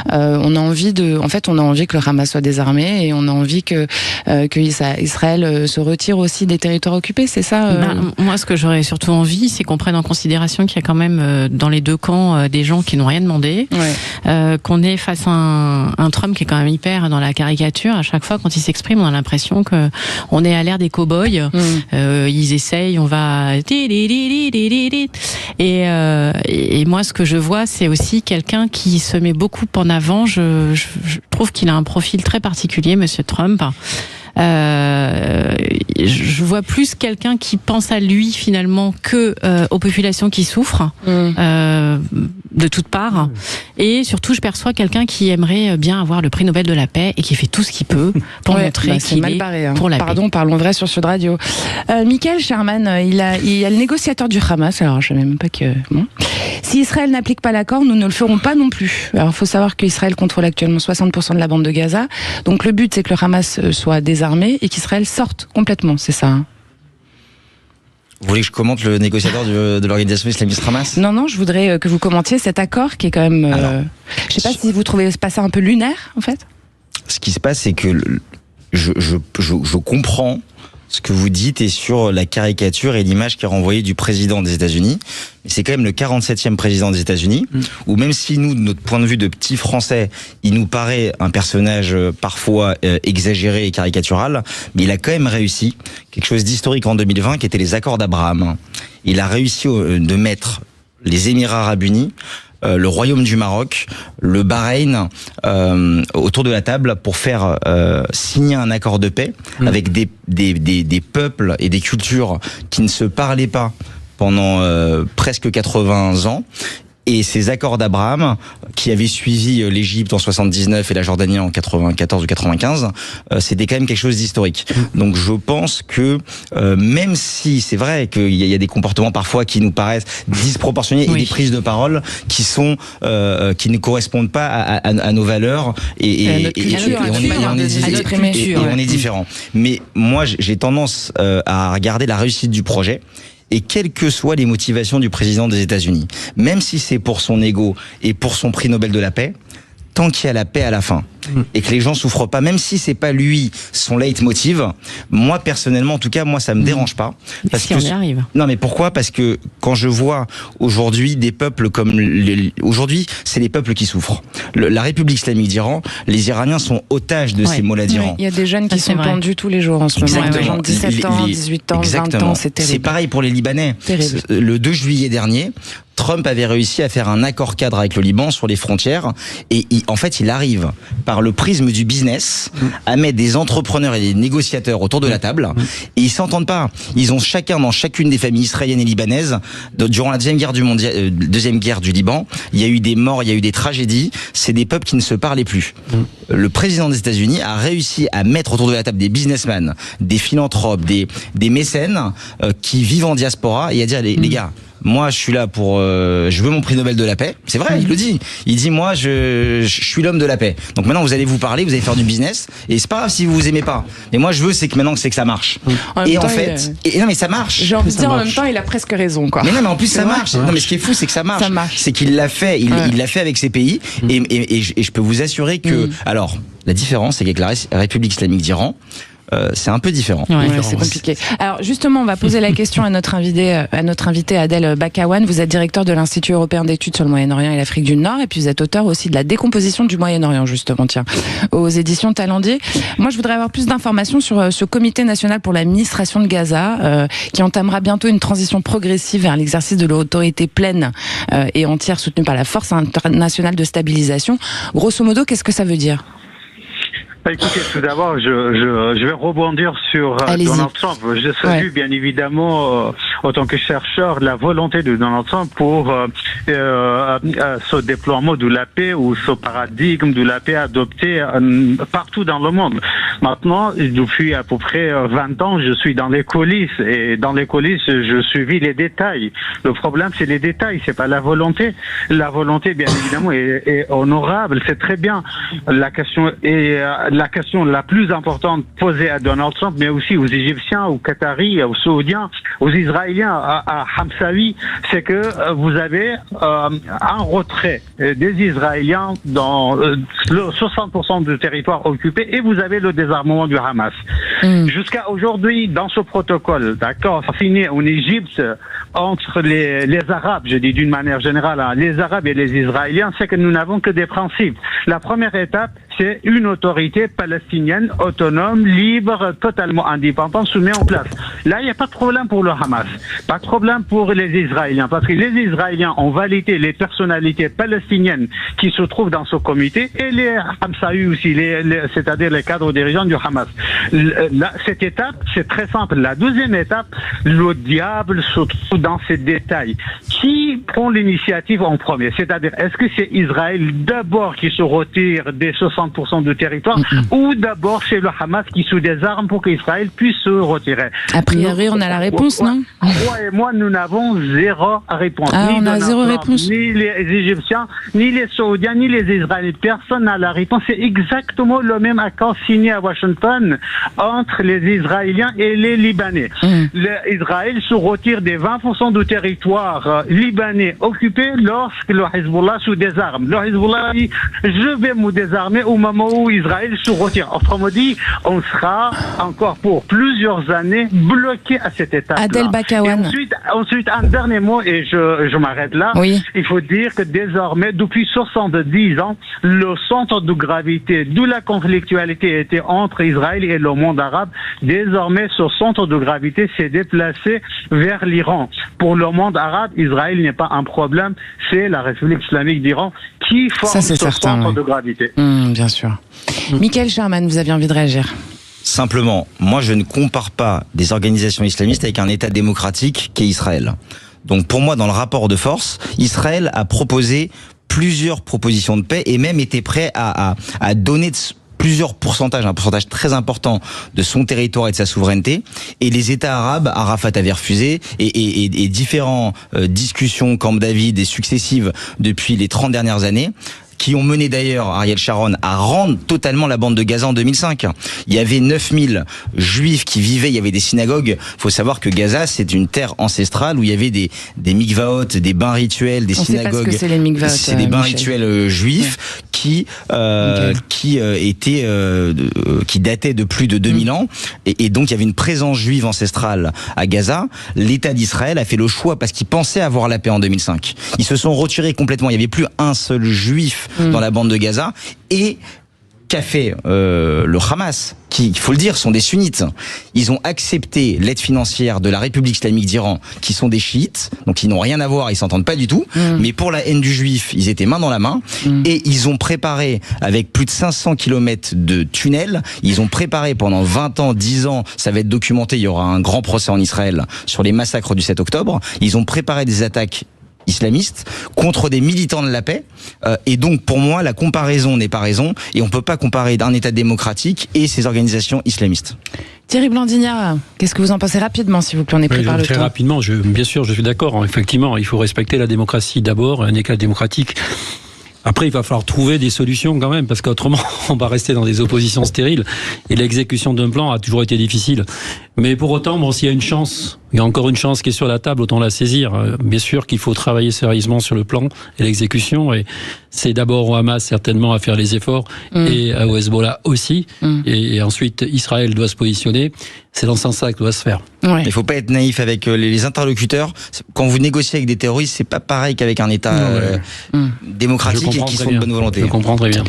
On a envie que le Hamas soit désarmé et on a envie que Israël se retire aussi des territoires occupés, c'est ça Moi, ce que j'aurais surtout envie, c'est qu'on prenne en considération qu'il y a quand même dans les deux camps des gens qui n'ont rien demandé, qu'on est face à un Trump qui est quand même hyper dans la caricature. À chaque fois, quand il s'exprime, on a l'impression que on est à l'ère des cow-boys. Ils essayent, on va... Et moi, ce que je vois, c'est aussi quelqu'un qui se met beaucoup en avant. Je trouve qu'il a un profil très particulier, Monsieur Trump. Je vois plus quelqu'un qui pense à lui finalement que aux populations qui souffrent de toutes parts, et surtout je perçois quelqu'un qui aimerait bien avoir le prix Nobel de la paix et qui fait tout ce qu'il peut pour montrer qu'il est pour la paix. Pardon, parlons vrai sur Sud Radio. Michael Sherman, il y a le négociateur du Hamas, alors je ne sais même pas que... Bon. Si Israël n'applique pas l'accord, nous ne le ferons pas non plus. Alors il faut savoir qu'Israël contrôle actuellement 60% de la bande de Gaza, donc le but c'est que le Hamas soit désarmé et qu'Israël sorte complètement, c'est ça hein. Vous voulez que je commente le négociateur de l'organisation islamiste Hamas ? Non, je voudrais que vous commentiez cet accord qui est quand même... je ne sais pas si vous trouvez pas ça un peu lunaire, en fait. Ce qui se passe, c'est que je comprends ce que vous dites et sur la caricature et l'image qui est renvoyée du président des États-Unis. Mais c'est quand même le 47e président des États-Unis, où même si nous, de notre point de vue de petits Français, il nous paraît un personnage parfois exagéré et caricatural, mais il a quand même réussi quelque chose d'historique en 2020, qui était les accords d'Abraham. Il a réussi de mettre les Émirats Arabes Unis, le Royaume du Maroc, le Bahreïn autour de la table pour faire signer un accord de paix avec des peuples et des cultures qui ne se parlaient pas pendant presque 80 ans. Et ces accords d'Abraham, qui avaient suivi l'Égypte en 79 et la Jordanie en 94 ou 95, c'était quand même quelque chose d'historique. Donc je pense que même si c'est vrai qu'il y a des comportements parfois qui nous paraissent disproportionnés et des prises de parole qui sont qui ne correspondent pas à nos valeurs et on est différents. Mais moi j'ai tendance à regarder la réussite du projet. Et quelles que soient les motivations du président des États-Unis, même si c'est pour son ego et pour son prix Nobel de la paix, tant qu'il y a la paix à la fin et que les gens souffrent pas, même si c'est pas lui son leitmotiv, moi personnellement, en tout cas, moi ça me dérange pas. Parce que on y arrive. Non, mais pourquoi ? Parce que quand je vois aujourd'hui des peuples comme aujourd'hui, c'est les peuples qui souffrent. La République islamique d'Iran, les Iraniens sont otages de ces mollahs d'Iran. Il y a des jeunes qui sont pendus tous les jours en ce moment. Des gens de 17 ans, 18 ans, 20 ans, c'est terrible. C'est pareil pour les Libanais. Terrible. Le 2 juillet dernier, Trump avait réussi à faire un accord cadre avec le Liban sur les frontières et en fait il arrive par le prisme du business à mettre des entrepreneurs et des négociateurs autour de la table et ils s'entendent pas. Ils ont chacun dans chacune des familles israéliennes et libanaises durant la deuxième guerre du Liban, il y a eu des morts, il y a eu des tragédies, c'est des peuples qui ne se parlaient plus. Le président des États-Unis a réussi à mettre autour de la table des businessmen, des philanthropes, des mécènes qui vivent en diaspora et à dire les gars, moi, je suis là pour, je veux mon prix Nobel de la paix. C'est vrai, il le dit. Il dit, moi, je suis l'homme de la paix. Donc maintenant, vous allez vous parler, vous allez faire du business. Et c'est pas grave si vous vous aimez pas. Mais moi, je veux, c'est que maintenant, c'est que ça marche. Et en fait, non, mais ça marche. J'ai envie de dire, en même temps, il a presque raison, quoi. Mais non, mais en plus, ça marche. Non, mais ce qui est fou, c'est que ça marche. C'est qu'il l'a fait. Il l'a fait avec ses pays. Et je peux vous assurer que, alors, la différence, c'est qu'avec la République islamique d'Iran, c'est un peu différent. C'est compliqué. Alors justement, on va poser la question à notre invité Adel Bakawan. Vous êtes directeur de l'Institut européen d'études sur le Moyen-Orient et l'Afrique du Nord, et puis vous êtes auteur aussi de la décomposition du Moyen-Orient, justement, aux éditions Talendier. Moi, je voudrais avoir plus d'informations sur ce Comité national pour l'administration de Gaza, qui entamera bientôt une transition progressive vers l'exercice de l'autorité pleine et entière soutenue par la Force internationale de stabilisation. Grosso modo, qu'est-ce que ça veut dire ? Écoutez, tout d'abord, je vais rebondir sur Donald Trump. Je salue bien évidemment, en tant que chercheur, la volonté de Donald Trump pour ce déploiement de la paix ou ce paradigme de la paix adopté partout dans le monde. Maintenant, depuis à peu près 20 ans, je suis dans les coulisses et dans les coulisses, je suivis les détails. Le problème, c'est les détails, c'est pas la volonté. La volonté, bien évidemment, est honorable, c'est très bien. La question la plus importante posée à Donald Trump, mais aussi aux Égyptiens, aux Qataris, aux Saoudiens, aux Israéliens, à Hamsawi, c'est que vous avez un retrait des Israéliens dans 60% du territoire occupé et vous avez le désarmement du Hamas. Jusqu'à aujourd'hui, dans ce protocole, d'accord, signé en Égypte entre les Arabes, je dis d'une manière générale, les Arabes et les Israéliens, c'est que nous n'avons que des principes. La première étape, c'est une autorité palestinienne autonome, libre, totalement indépendante, se met en place. Là, il n'y a pas de problème pour le Hamas, pas de problème pour les Israéliens, parce que les Israéliens ont validé les personnalités palestiniennes qui se trouvent dans ce comité et les Hamsawi aussi, c'est-à-dire les cadres dirigeants du Hamas. Cette étape, c'est très simple. La deuxième étape, le diable se trouve dans ces détails. Qui prend l'initiative en premier? C'est-à-dire, est-ce que c'est Israël d'abord qui se retire des 60% du territoire ou d'abord c'est le Hamas qui se désarme pour qu'Israël puisse se retirer? A priori, on a la réponse, non? Toi et moi, nous n'avons zéro réponse. On a zéro réponse. Ni les Égyptiens, ni les Saoudiens, ni les Israéliens. Personne n'a la réponse. C'est exactement le même accord signé à Washington entre les Israéliens et les Libanais. Israël se retire des 20% du territoire libanais occupé lorsque le Hezbollah se désarme. Le Hezbollah dit, je vais me désarmer au moment où Israël se retire. Autrement dit, on sera encore pour plusieurs années bloqué à cette étape-là. Adel Bakawan. Ensuite, un dernier mot, et je m'arrête là. Oui. Il faut dire que désormais, depuis 70 ans, le centre de gravité de la conflictualité était entre Israël et le monde arabe. Désormais, ce centre de gravité s'est déplacé vers l'Iran. Pour le monde arabe, Israël n'est pas un problème, c'est la République islamique d'Iran qui forme ce centre de gravité. Bien sûr. Michael Sherman, vous aviez envie de réagir? Simplement, moi je ne compare pas des organisations islamistes avec un État démocratique qu'est Israël. Donc pour moi, dans le rapport de force, Israël a proposé plusieurs propositions de paix et même était prêt à donner plusieurs pourcentages, un pourcentage très important de son territoire et de sa souveraineté. Et les États arabes, Arafat avait refusé, et différents discussions, Camp David et successives depuis les 30 dernières années, qui ont mené d'ailleurs Ariel Sharon à rendre totalement la bande de Gaza en 2005. Il y avait 9000 juifs qui vivaient, il y avait des synagogues. Il faut savoir que Gaza, c'est une terre ancestrale où il y avait des mikvaot, des bains rituels, des synagogues. Sait pas ce que c'est les mikvaot, c'est des bains rituels juifs qui dataient de plus de 2000 ans. Et donc il y avait une présence juive ancestrale à Gaza. L'État d'Israël a fait le choix parce qu'ils pensaient avoir la paix en 2005. Ils se sont retirés complètement. Il n'y avait plus un seul juif dans la bande de Gaza et qu'a fait le Hamas, qui, il faut le dire, sont des sunnites. Ils ont accepté l'aide financière de la République islamique d'Iran, qui sont des chiites, donc ils n'ont rien à voir, ils s'entendent pas du tout. Mais pour la haine du juif, ils étaient main dans la main. Et ils ont préparé, avec plus de 500 kilomètres de tunnels, ils ont préparé pendant 20 ans, 10 ans, ça va être documenté, il y aura un grand procès en Israël sur les massacres du 7 octobre. Ils ont préparé des attaques islamistes contre des militants de la paix, et donc pour moi la comparaison n'est pas raison, et on peut pas comparer un État démocratique et ces organisations islamistes. Thierry Blandinière, qu'est-ce que vous en pensez rapidement, s'il vous plaît, on est pris par le temps. Très rapidement, bien sûr, je suis d'accord, effectivement, il faut respecter la démocratie d'abord, un État démocratique. Après, il va falloir trouver des solutions quand même, parce qu'autrement, on va rester dans des oppositions stériles, et l'exécution d'un plan a toujours été difficile. Mais pour autant, bon, s'il y a une chance, il y a encore une chance qui est sur la table, autant la saisir. Bien sûr qu'il faut travailler sérieusement sur le plan et l'exécution, et c'est d'abord au Hamas certainement à faire les efforts, et au Hezbollah aussi, et ensuite Israël doit se positionner. C'est dans ce sens-là que doit se faire. Ouais. Il faut pas être naïf avec les interlocuteurs. Quand vous négociez avec des terroristes, c'est pas pareil qu'avec un État démocratique et qui sont de bonne volonté. Je comprends très bien.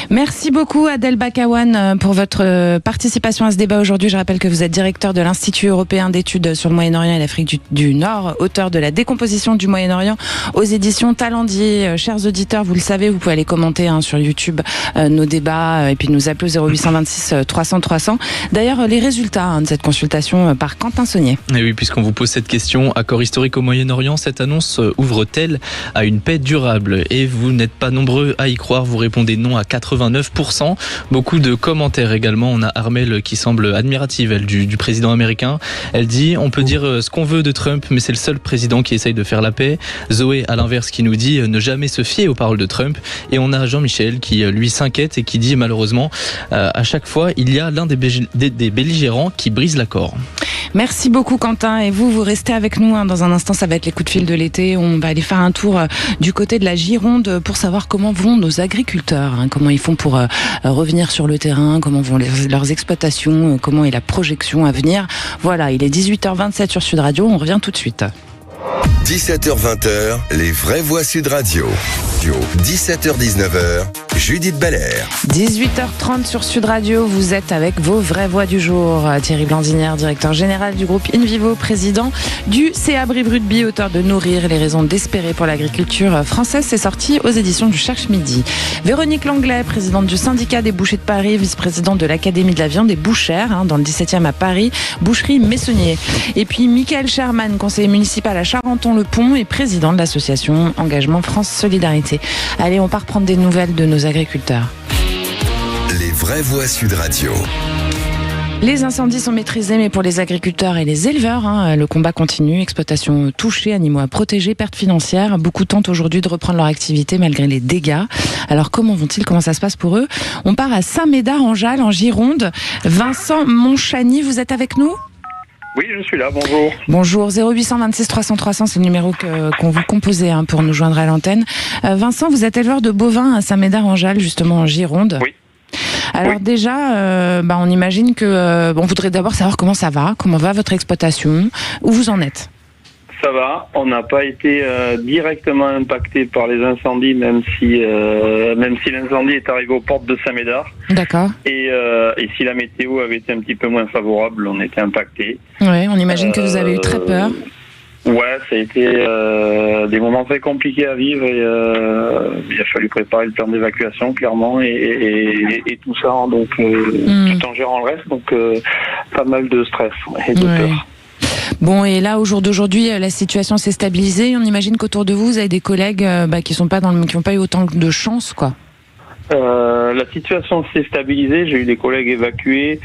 Merci beaucoup Adel Bakawan pour votre participation à ce débat aujourd'hui. Je rappelle que vous êtes directeur de l'Institut européen d'études sur le Moyen-Orient et l'Afrique du Nord, auteur de La décomposition du Moyen-Orient aux éditions Talendier. Chers auditeurs, vous le savez, vous pouvez aller commenter sur YouTube nos débats et puis nous appeler au 0826 300 300. D'ailleurs, les résultats de cette consultation par Quentin Saunier. Et oui, puisqu'on vous pose cette question, accord historique au Moyen-Orient, cette annonce ouvre-t-elle à une paix durable? Et vous n'êtes pas nombreux à y croire, vous répondez non à 89%. Beaucoup de commentaires également. On a Armel qui semble admirative, elle, du président américain. Elle dit, on peut dire ce qu'on veut de Trump, mais c'est le seul président qui essaye de faire la paix. Zoé, à l'inverse, qui nous dit ne jamais se fier aux paroles de Trump. Et on a Jean-Michel qui, lui, s'inquiète et qui dit, malheureusement, à chaque fois, il y a l'un des belligérants qui brise l'accord. Merci beaucoup Quentin, et vous restez avec nous. Dans un instant, ça va être les coups de fil de l'été. On va aller faire un tour du côté de la Gironde pour savoir comment vont nos agriculteurs, comment ils font pour revenir sur le terrain, comment vont leurs exploitations, comment est la projection à venir. Voilà, il est 18h27 sur Sud Radio, on revient tout de suite. 17h-20h, les vraies voix Sud Radio. 17h-19h, Judith Belair. 18h30 sur Sud Radio, vous êtes avec vos vraies voix du jour. Thierry Blandinière, directeur général du groupe InVivo, président du CA Brive Rugby, auteur de Nourrir les raisons d'espérer pour l'agriculture française. C'est sorti aux éditions du Cherche Midi. Véronique Langlais, présidente du syndicat des bouchers de Paris, vice-présidente de l'Académie de la viande et bouchère, dans le 17e à Paris, boucherie Messonnier. Et puis Michael Sherman, conseiller municipal à Charenton-le-Pont et président de l'association Engagement France Solidarité. Allez, on part prendre des nouvelles de nos agriculteurs. Les vraies voix Sud Radio. Les incendies sont maîtrisés, mais pour les agriculteurs et les éleveurs, le combat continue. Exploitation touchée, animaux à protéger, pertes financières. Beaucoup tentent aujourd'hui de reprendre leur activité malgré les dégâts. Alors comment vont-ils? Comment ça se passe pour eux? On part à Saint-Médard-en-Jalles, en Gironde. Vincent Montchany, vous êtes avec nous? Oui, je suis là, bonjour. Bonjour, 0826 300 300, c'est le numéro qu'on vous composez pour nous joindre à l'antenne. Vincent, vous êtes éleveur de bovins à Saint-Médard-en-Jalles, justement en Gironde. Oui. Alors déjà, on imagine que on voudrait d'abord savoir comment ça va, comment va votre exploitation, où vous en êtes. Ça va, on n'a pas été directement impacté par les incendies, même si l'incendie est arrivé aux portes de Saint-Médard. D'accord. Et si la météo avait été un petit peu moins favorable, on était impacté. Oui, on imagine que vous avez eu très peur. Ouais, ça a été des moments très compliqués à vivre, et il a fallu préparer le plan d'évacuation clairement et tout ça, donc tout en gérant le reste, donc pas mal de stress et de peur. Bon, et là, au jour d'aujourd'hui, la situation s'est stabilisée. On imagine qu'autour de vous, vous avez des collègues qui n'ont pas eu autant de chance, quoi. La situation s'est stabilisée. J'ai eu des collègues évacués.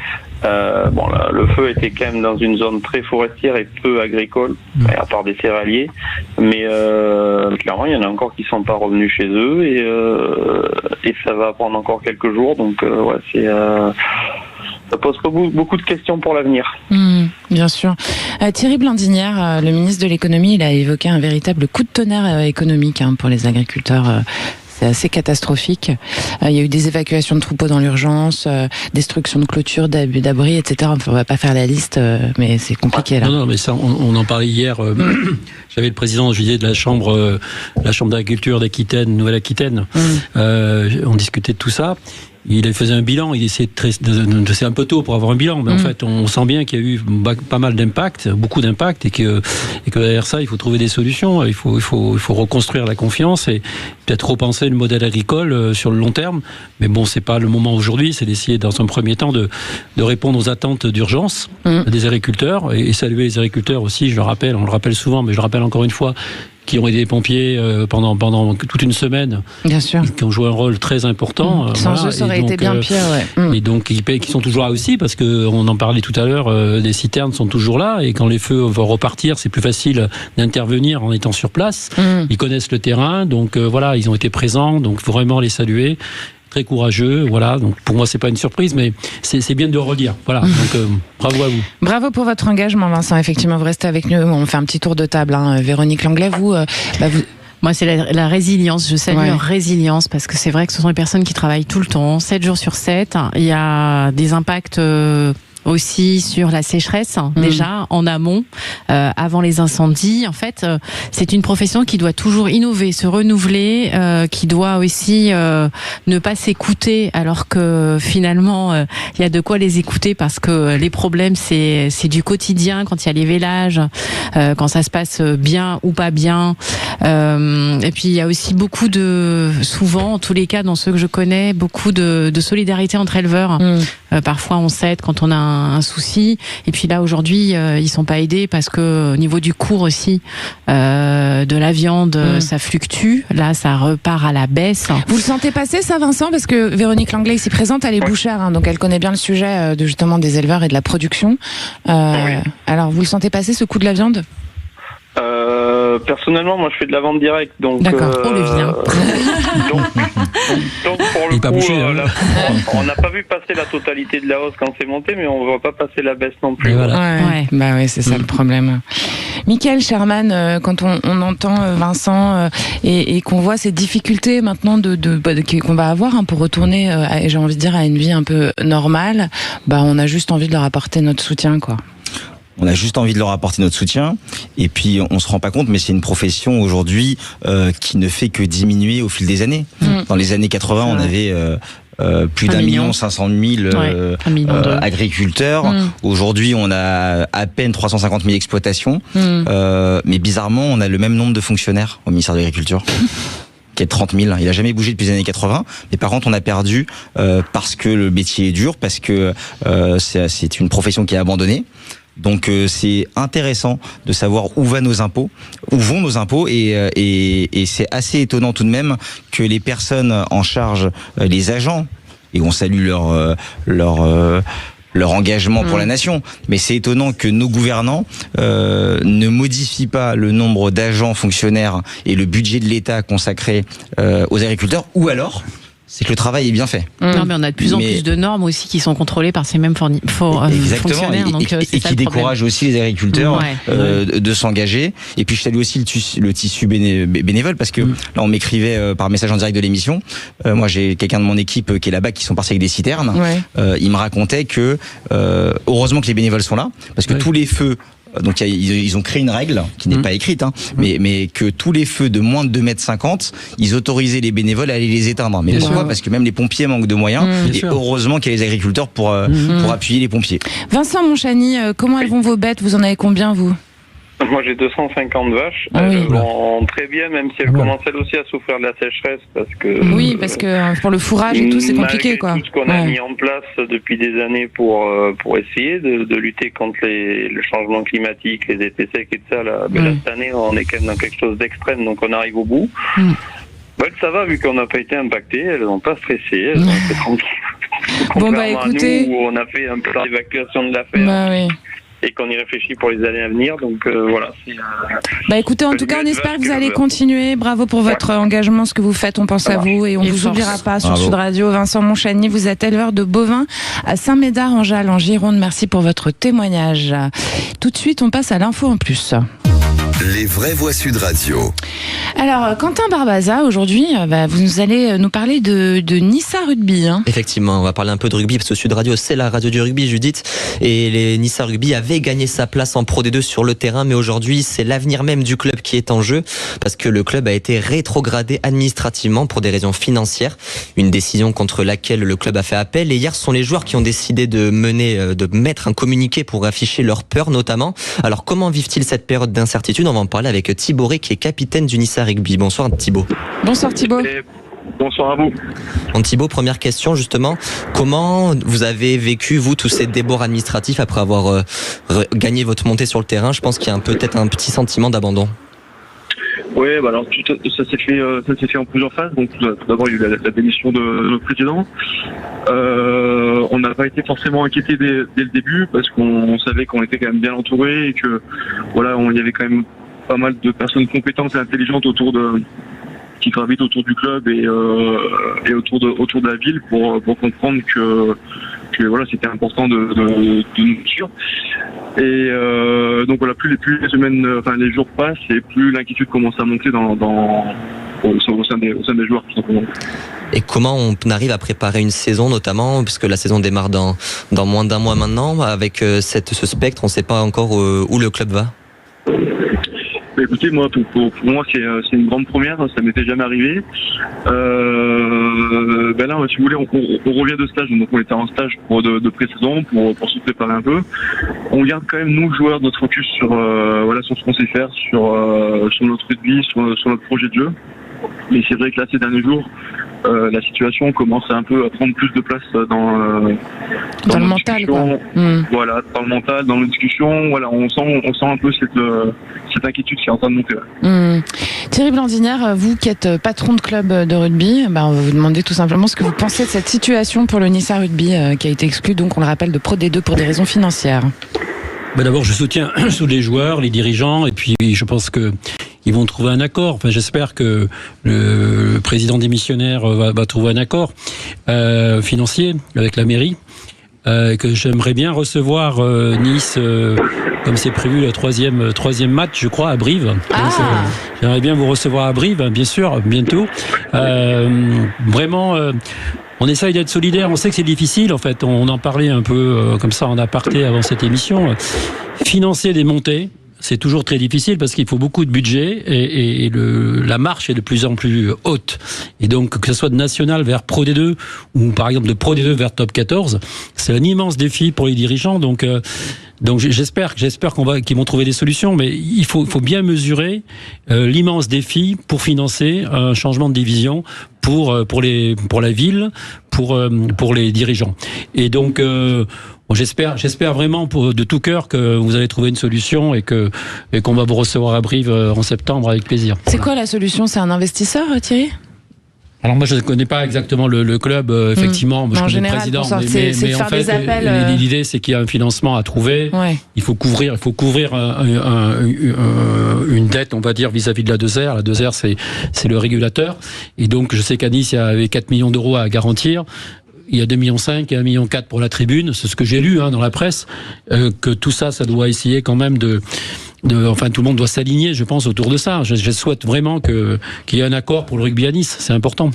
Le feu était quand même dans une zone très forestière et peu agricole, à part des céréaliers. Mais clairement, il y en a encore qui sont pas revenus chez eux, et ça va prendre encore quelques jours. Donc, ça pose beaucoup de questions pour l'avenir. Bien sûr. Thierry Blandinière, le ministre de l'économie, il a évoqué un véritable coup de tonnerre économique pour les agriculteurs. C'est assez catastrophique. Il y a eu des évacuations de troupeaux dans l'urgence, destruction de clôtures, d'abris, etc. Enfin, on va pas faire la liste, mais c'est compliqué là. Non, mais ça, on en parlait hier. J'avais le président de la chambre d'agriculture d'Aquitaine, Nouvelle-Aquitaine. On discutait de tout ça. il faisait un bilan, il essayait c'est un peu tôt pour avoir un bilan, mais en fait, on sent bien qu'il y a eu pas mal d'impact, beaucoup d'impact, et que derrière ça, il faut trouver des solutions, il faut reconstruire la confiance et peut-être repenser le modèle agricole sur le long terme. Mais bon, c'est pas le moment aujourd'hui, c'est d'essayer dans un premier temps de répondre aux attentes d'urgence des agriculteurs et saluer les agriculteurs aussi, on le rappelle souvent, mais je le rappelle encore une fois, qui ont aidé les pompiers pendant toute une semaine. Bien sûr. Qui ont joué un rôle très important. Sans eux, ça aurait été bien pire, ouais. Et donc, qui sont toujours là aussi, parce qu'on en parlait tout à l'heure, les citernes sont toujours là, et quand les feux vont repartir, c'est plus facile d'intervenir en étant sur place. Ils connaissent le terrain, donc voilà, ils ont été présents, donc faut vraiment les saluer. Très courageux, voilà. Donc pour moi, c'est pas une surprise, mais c'est bien de le redire. Voilà. Donc bravo à vous. Bravo pour votre engagement, Vincent. Effectivement, vous restez avec nous. On fait un petit tour de table. Véronique Langlais, vous. Moi, c'est la résilience. Je salue leur résilience parce que c'est vrai que ce sont des personnes qui travaillent tout le temps, 7 jours sur 7. Il y a des impacts aussi sur la sécheresse, déjà en amont, avant les incendies. En fait, c'est une profession qui doit toujours innover, se renouveler, qui doit aussi ne pas s'écouter, alors que finalement, il y a de quoi les écouter, parce que les problèmes, c'est du quotidien, quand il y a les vélages, quand ça se passe bien ou pas bien. Et puis, il y a aussi beaucoup souvent, en tous les cas, dans ceux que je connais, beaucoup de solidarité entre éleveurs. Parfois, on s'aide quand on a un souci. Et puis là, aujourd'hui, ils sont pas aidés parce que au niveau du cours aussi de la viande, ça fluctue. Là, ça repart à la baisse. Vous le sentez passer, ça, Vincent? Parce que Véronique Langlais, ici présente, elle est bouchère, donc elle connaît bien le sujet justement des éleveurs et de la production. Alors, vous le sentez passer, ce coup de la viande? Personnellement, moi je fais de la vente directe, donc d'accord. On le vient. donc pour le coup, on n'a pas vu passer la totalité de la hausse quand c'est monté, mais on ne voit pas passer la baisse non plus. Bah ouais, c'est ça le problème. Michael Sherman, quand on entend Vincent et qu'on voit ces difficultés maintenant qu'on va avoir pour retourner, j'ai envie de dire, à une vie un peu normale, on a juste envie de leur apporter notre soutien, quoi. On a juste envie de leur apporter notre soutien, et puis on se rend pas compte, mais c'est une profession aujourd'hui qui ne fait que diminuer au fil des années. Dans les années 80, on avait plus d'1,5 million agriculteurs. Aujourd'hui, on a à peine 350 000 exploitations, mais bizarrement, on a le même nombre de fonctionnaires au ministère de l'Agriculture. Qui est de 30 000. Il a jamais bougé depuis les années 80. Mais par contre, on a perdu parce que le métier est dur, parce que c'est une profession qui est abandonnée. Donc c'est intéressant de savoir où vont nos impôts, et c'est assez étonnant tout de même que les personnes en charge, les agents, et on salue leur engagement pour la nation, mais c'est étonnant que nos gouvernants ne modifient pas le nombre d'agents fonctionnaires et le budget de l'État consacré aux agriculteurs, ou alors c'est que le travail est bien fait. Non, mais on a de plus en plus de normes aussi qui sont contrôlées par ces mêmes fonctionnaires. Et qui découragent aussi les agriculteurs de s'engager. Et puis je salue aussi le tissu bénévole, parce que là on m'écrivait par message en direct de l'émission. Moi j'ai quelqu'un de mon équipe qui est là-bas, qui sont partis avec des citernes. Il me racontait que heureusement que les bénévoles sont là, parce que tous les feux, donc ils ont créé une règle qui n'est pas écrite, mais que tous les feux de moins de 2,50 m, ils autorisaient les bénévoles à aller les éteindre. Mais pourquoi ? Parce que même les pompiers manquent de moyens, et heureusement qu'il y a les agriculteurs pour appuyer les pompiers. Vincent Monchany, comment elles vont vos bêtes ? Vous en avez combien, vous ? Moi j'ai 250 vaches, elles vont très bien, même si elles commencent elles aussi à souffrir de la sécheresse, parce que pour le fourrage et tout, c'est compliqué, quoi. Tout ce qu'on a mis en place depuis des années pour essayer de lutter contre le changement climatique, les effets secs et tout ça, là, cette année on est quand même dans quelque chose d'extrême, donc on arrive au bout. Ça va, vu qu'on n'a pas été impacté, elles n'ont pas stressé, elles ont été tranquilles. Contrairement à nous, où on a fait un plan d'évacuation de la ferme. Et qu'on y réfléchit pour les années à venir, donc voilà. Écoutez, en tout cas, on espère que vous allez continuer. Bravo pour votre engagement, ce que vous faites, on pense à vous, et on vous oubliera pas sur Sud Radio. Vincent Monchany, vous êtes éleveur de bovins à Saint-Médard-en-Jalles, en Gironde. Merci pour votre témoignage. Tout de suite, on passe à l'info en plus. Les vraies voix Sud Radio. Alors, Quentin Barbaza, aujourd'hui, vous allez nous parler de Nissa Rugby. Hein. Effectivement, on va parler un peu de rugby, parce que Sud Radio, c'est la radio du rugby, Judith. Et les Nissa Rugby avaient gagné sa place en Pro D2 sur le terrain, mais aujourd'hui, c'est l'avenir même du club qui est en jeu, parce que le club a été rétrogradé administrativement pour des raisons financières. Une décision contre laquelle le club a fait appel. Et hier, ce sont les joueurs qui ont décidé de mettre un communiqué pour afficher leur peur, notamment. Alors, comment vivent-ils cette période d'incertitude? On va en parler avec Thibaut Ré, qui est capitaine du Nissa Rugby. Bonsoir Thibaut. Bonsoir Thibaut. Bonsoir à vous. Bon, Thibaut, première question justement. Comment vous avez vécu, vous, tous ces débords administratifs après avoir gagné votre montée sur le terrain? Je pense qu'il y a peut-être un petit sentiment d'abandon. Oui, alors ça s'est fait en plusieurs phases. Donc tout d'abord il y a eu la démission de notre président. On n'a pas été forcément inquiété dès le début parce qu'on savait qu'on était quand même bien entouré et que voilà, il y avait quand même pas mal de personnes compétentes et intelligentes qui gravitent autour du club et autour de la ville pour comprendre que voilà, c'était important de nous suivre. Et donc voilà, plus les semaines, les jours passent et plus l'inquiétude commence à monter au sein des joueurs, tout simplement. Et comment on arrive à préparer une saison, notamment, puisque la saison démarre dans moins d'un mois maintenant, avec ce spectre, on ne sait pas encore où le club va? Écoutez, moi, pour moi, c'est une grande première. Ça m'était jamais arrivé. Là, si vous voulez, on revient de stage. Donc, on était en stage de pré-saison pour se préparer un peu. On garde quand même nous, joueurs, notre focus sur ce qu'on sait faire, sur notre rugby, sur notre projet de jeu. Mais c'est vrai que là, ces derniers jours, la situation commence à un peu à prendre plus de place dans le mental, quoi. Voilà, dans le mental, dans nos discussions. Voilà, on sent un peu cette inquiétude qui est en train de monter. Thierry Blandinière, vous qui êtes patron de club de rugby, on va vous demander tout simplement ce que vous pensez de cette situation pour le Nissa Rugby qui a été exclu, donc on le rappelle, de Pro D2 pour des raisons financières. D'abord, je soutiens tous les joueurs, les dirigeants, et puis je pense que ils vont trouver un accord. Enfin, j'espère que le président démissionnaire va trouver un accord financier avec la mairie. Que j'aimerais bien recevoir Nice, comme c'est prévu, le troisième match, je crois, à Brive. J'aimerais bien vous recevoir à Brive, bien sûr, bientôt. Vraiment. On essaye d'être solidaire, on sait que c'est difficile, en fait, on en parlait un peu comme ça en aparté avant cette émission. Financer des montées, c'est toujours très difficile parce qu'il faut beaucoup de budget et la marche est de plus en plus haute. Et donc, que ce soit de national vers Pro D2 ou par exemple de Pro D2 vers Top 14, c'est un immense défi pour les dirigeants. Donc j'espère qu'ils vont trouver des solutions, mais il faut bien mesurer l'immense défi pour financer un changement de division pour la ville, pour les dirigeants. Et donc j'espère vraiment de tout cœur que vous allez trouver une solution et qu'on va vous recevoir à Brive en septembre avec plaisir. C'est quoi la solution? C'est un investisseur, Thierry? Alors moi je ne connais pas exactement le club, effectivement, moi, je connais le président, mais en fait l'idée c'est qu'il y a un financement à trouver. Ouais. Il faut couvrir une dette, on va dire, vis-à-vis de la 2R. La 2R c'est le régulateur, et donc je sais qu'à Nice il y avait 4 millions d'euros à garantir. Il y a 2,5 millions et 1,4 million pour la tribune, c'est ce que j'ai lu dans la presse, que tout ça doit essayer quand même enfin tout le monde doit s'aligner, je pense, autour de ça. Je souhaite vraiment qu'il y ait un accord pour le rugby à Nice, c'est important.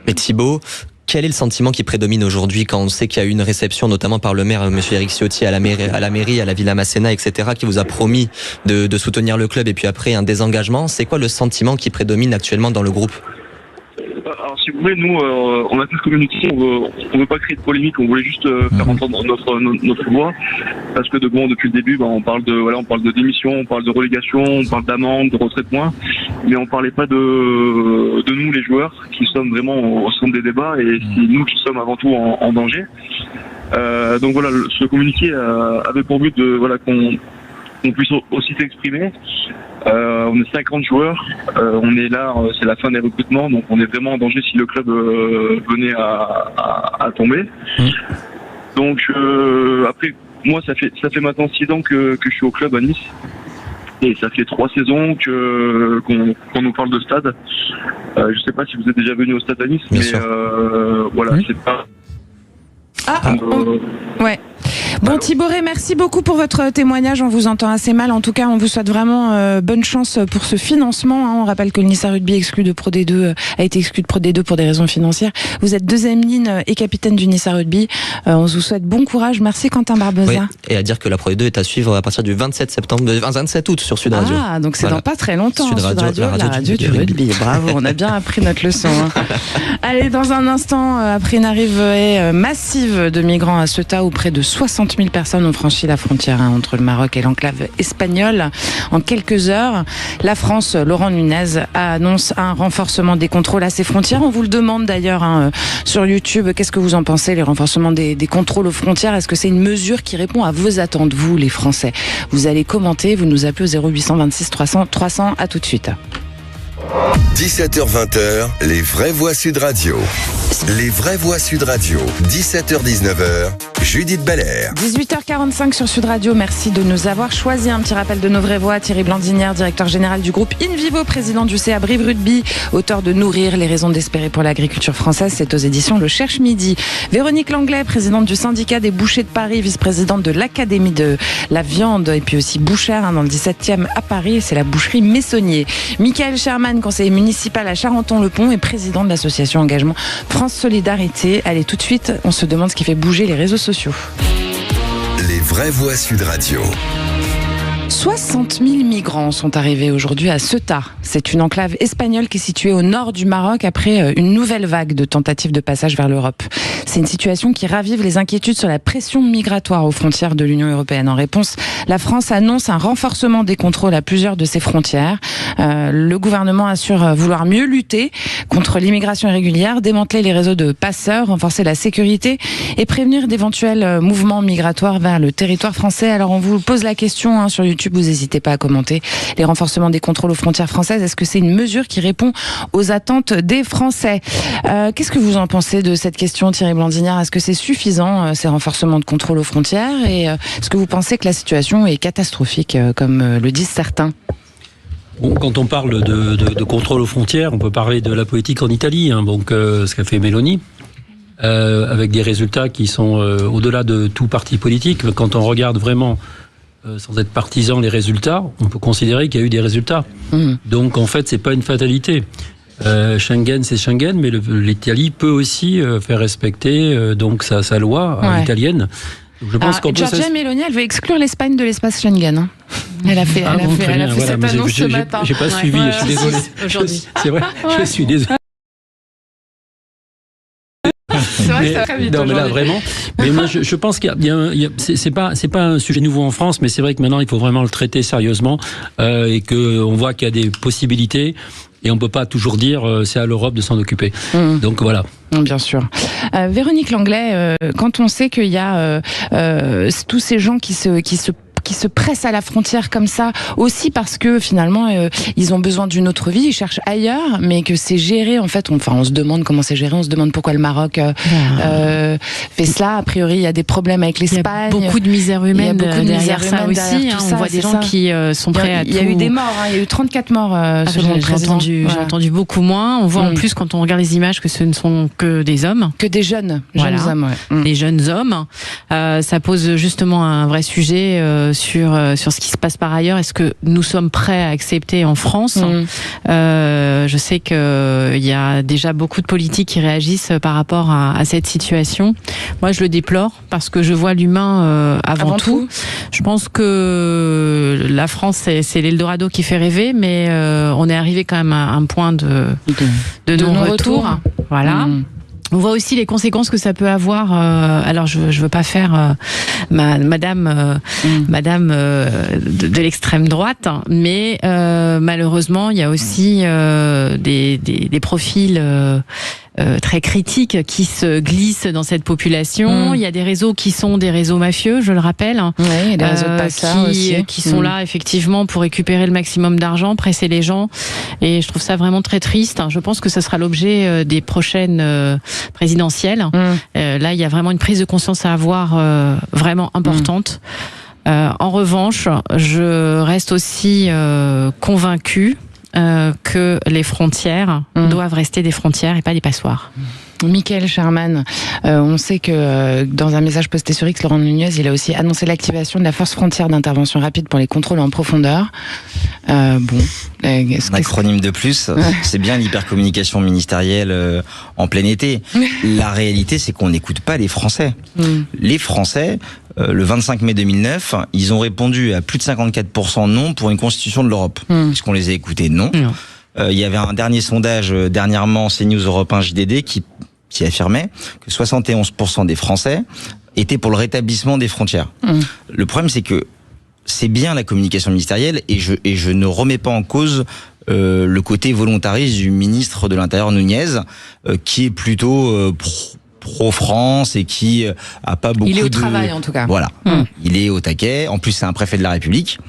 Mais Thibaut, quel est le sentiment qui prédomine aujourd'hui quand on sait qu'il y a eu une réception, notamment par le maire, M. Éric Ciotti, à la mairie, à la Villa Masséna, etc., qui vous a promis de soutenir le club et puis après un désengagement? C'est quoi le sentiment qui prédomine actuellement dans le groupe? Alors, si vous voulez, nous, on a tous communiqué, on veut pas créer de polémique, on voulait juste faire entendre notre voix, parce que depuis le début, on parle de démission, on parle de relégation, on parle d'amende, de retrait de points, mais on parlait pas de nous, les joueurs, qui sommes vraiment au centre des débats, et c'est nous qui sommes avant tout en danger. Donc voilà, ce communiqué avait pour but qu'on puisse aussi s'exprimer. On est 50 joueurs, on est là, c'est la fin des recrutements, donc on est vraiment en danger si le club venait à tomber. Donc après, moi ça fait maintenant 6 ans que je suis au club à Nice, et ça fait 3 saisons qu'on nous parle de stade. Je sais pas si vous êtes déjà venu au stade à Nice, mais voilà, c'est pas... Ouais. Bon, Thibaut-Ré, merci beaucoup pour votre témoignage. On vous entend assez mal. En tout cas, on vous souhaite vraiment bonne chance pour ce financement. On rappelle que le Nissa Rugby a été exclu de Pro D2 pour des raisons financières. Vous êtes deuxième ligne et capitaine du Nissa Rugby. On vous souhaite bon courage. Merci Quentin Barbosa. Oui, et à dire que la Pro D2 est à suivre à partir du 27 août sur Sud Radio. Ah, donc c'est dans pas très longtemps. Sud Radio, la radio du rugby. Bravo, on a bien appris notre leçon. Allez, dans un instant, après une arrivée massive de migrants à Ceuta, où près de 60 000 personnes ont franchi la frontière entre le Maroc et l'enclave espagnole en quelques heures, la France, Laurent Nunez, annonce un renforcement des contrôles à ses frontières. On vous le demande d'ailleurs sur YouTube. Qu'est-ce que vous en pensez, les renforcements des contrôles aux frontières? Est-ce que c'est une mesure qui répond à vos attentes, vous, les Français? Vous allez commenter, vous nous appelez au 0826 300. À tout de suite. 17h-20h, les vraies voix Sud Radio. Les vraies voix Sud Radio, 17h-19h, Judith Belair. 18h45 sur Sud Radio, merci de nous avoir choisi. Un petit rappel de nos vraies voix. Thierry Blandinière, directeur général du groupe InVivo, président du CA Brive Rugby, auteur de Nourrir, les raisons d'espérer pour l'agriculture française, c'est aux éditions Le Cherche Midi. Véronique Langlais, présidente du syndicat des bouchers de Paris, vice-présidente de l'Académie de la viande et puis aussi bouchère dans le 17e à Paris, c'est la boucherie Messonnier. Michael Sherman, conseiller municipal à Charenton-le-Pont et président de l'association Engagement France Solidarité. Allez, tout de suite, on se demande ce qui fait bouger les réseaux sociaux. Les vraies voix Sud Radio. 60 000 migrants sont arrivés aujourd'hui à Ceuta. C'est une enclave espagnole qui est située au nord du Maroc après une nouvelle vague de tentatives de passage vers l'Europe. C'est une situation qui ravive les inquiétudes sur la pression migratoire aux frontières de l'Union européenne. En réponse, la France annonce un renforcement des contrôles à plusieurs de ses frontières. Le gouvernement assure vouloir mieux lutter contre l'immigration irrégulière, démanteler les réseaux de passeurs, renforcer la sécurité et prévenir d'éventuels mouvements migratoires vers le territoire français. Alors on vous pose la question sur YouTube. Vous n'hésitez pas à commenter les renforcements des contrôles aux frontières françaises. Est-ce que c'est une mesure qui répond aux attentes des Français? Qu'est-ce que vous en pensez de cette question, Thierry Blandinière? Est-ce que c'est suffisant, ces renforcements de contrôles aux frontières? Et est-ce que vous pensez que la situation est catastrophique, comme le disent certains? Bon, quand on parle de contrôle aux frontières, on peut parler de la politique en Italie, donc ce qu'a fait Meloni. Avec des résultats qui sont au-delà de tout parti politique. Quand on regarde vraiment sans être partisan les résultats, on peut considérer qu'il y a eu des résultats. Donc en fait, c'est pas une fatalité. Schengen, c'est Schengen, mais l'Italie peut aussi faire respecter donc sa loi italienne. Donc, je pense qu'on Giorgia Meloni, elle veut exclure l'Espagne de l'espace Schengen. Elle a fait, cette annonce ce matin. J'ai pas suivi, je suis désolé. Aujourd'hui. C'est vrai, je suis désolé. C'est vrai que ça va vite. Non, mais là vraiment. Mais moi, je pense qu'il y a c'est pas un sujet nouveau en France, mais c'est vrai que maintenant il faut vraiment le traiter sérieusement et que on voit qu'il y a des possibilités. Et on peut pas toujours dire c'est à l'Europe de s'en occuper. Donc voilà. Bien sûr. Véronique Langlais, quand on sait qu'il y a tous ces gens qui se pressent à la frontière comme ça, aussi parce que finalement ils ont besoin d'une autre vie, ils cherchent ailleurs, mais que c'est géré en fait. On se demande comment c'est géré, on se demande pourquoi le Maroc fait cela. A priori, il y a des problèmes avec l'Espagne. Il y a beaucoup de misère humaine derrière ça aussi. On voit des gens qui sont prêts à tout. Il y a eu des morts, il y a eu 34 morts selon le président. J'ai entendu beaucoup moins. On voit en plus quand on regarde les images que ce ne sont que des hommes. Que des jeunes hommes. Des jeunes hommes. Ça pose justement un vrai sujet sur ce qui se passe par ailleurs. Est-ce que nous sommes prêts à accepter en France? Je sais qu'il y a déjà beaucoup de politiques qui réagissent par rapport à cette situation. Moi, je le déplore parce que je vois l'humain avant tout. Je pense que la France, c'est l'Eldorado qui fait rêver, mais on est arrivé quand même à un point de non-retour. Voilà. On voit aussi les conséquences que ça peut avoir. Alors, je veux pas faire madame de l'extrême droite, mais malheureusement, il y a aussi des profils très critiques qui se glissent dans cette population. Il y a des réseaux qui sont des réseaux mafieux, je le rappelle, oui, des réseaux de passeurs qui sont là effectivement pour récupérer le maximum d'argent, presser les gens. Et je trouve ça vraiment très triste. Je pense que ça sera l'objet des prochaines présidentielles. Là, il y a vraiment une prise de conscience à avoir vraiment importante. En revanche, je reste aussi convaincue que les frontières doivent rester des frontières et pas des passoires. Michael Sherman, on sait que dans un message posté sur X, Laurent Nunez, il a aussi annoncé l'activation de la force frontière d'intervention rapide pour les contrôles en profondeur. Un acronyme de plus, c'est bien l'hypercommunication ministérielle en plein été. La réalité, c'est qu'on n'écoute pas les Français. Les Français, le 25 mai 2009, ils ont répondu à plus de 54% non pour une constitution de l'Europe. Est-ce qu'on les a écoutés? Non. Il y avait un dernier sondage dernièrement, CNews Europe 1 JDD, qui affirmait que 71% des Français étaient pour le rétablissement des frontières. Le problème, c'est que c'est bien la communication ministérielle et je ne remets pas en cause le côté volontariste du ministre de l'Intérieur Nunez, qui est plutôt pro-France et qui a pas beaucoup de... Il est au travail, en tout cas. Voilà. Il est au taquet. En plus, c'est un préfet de la République.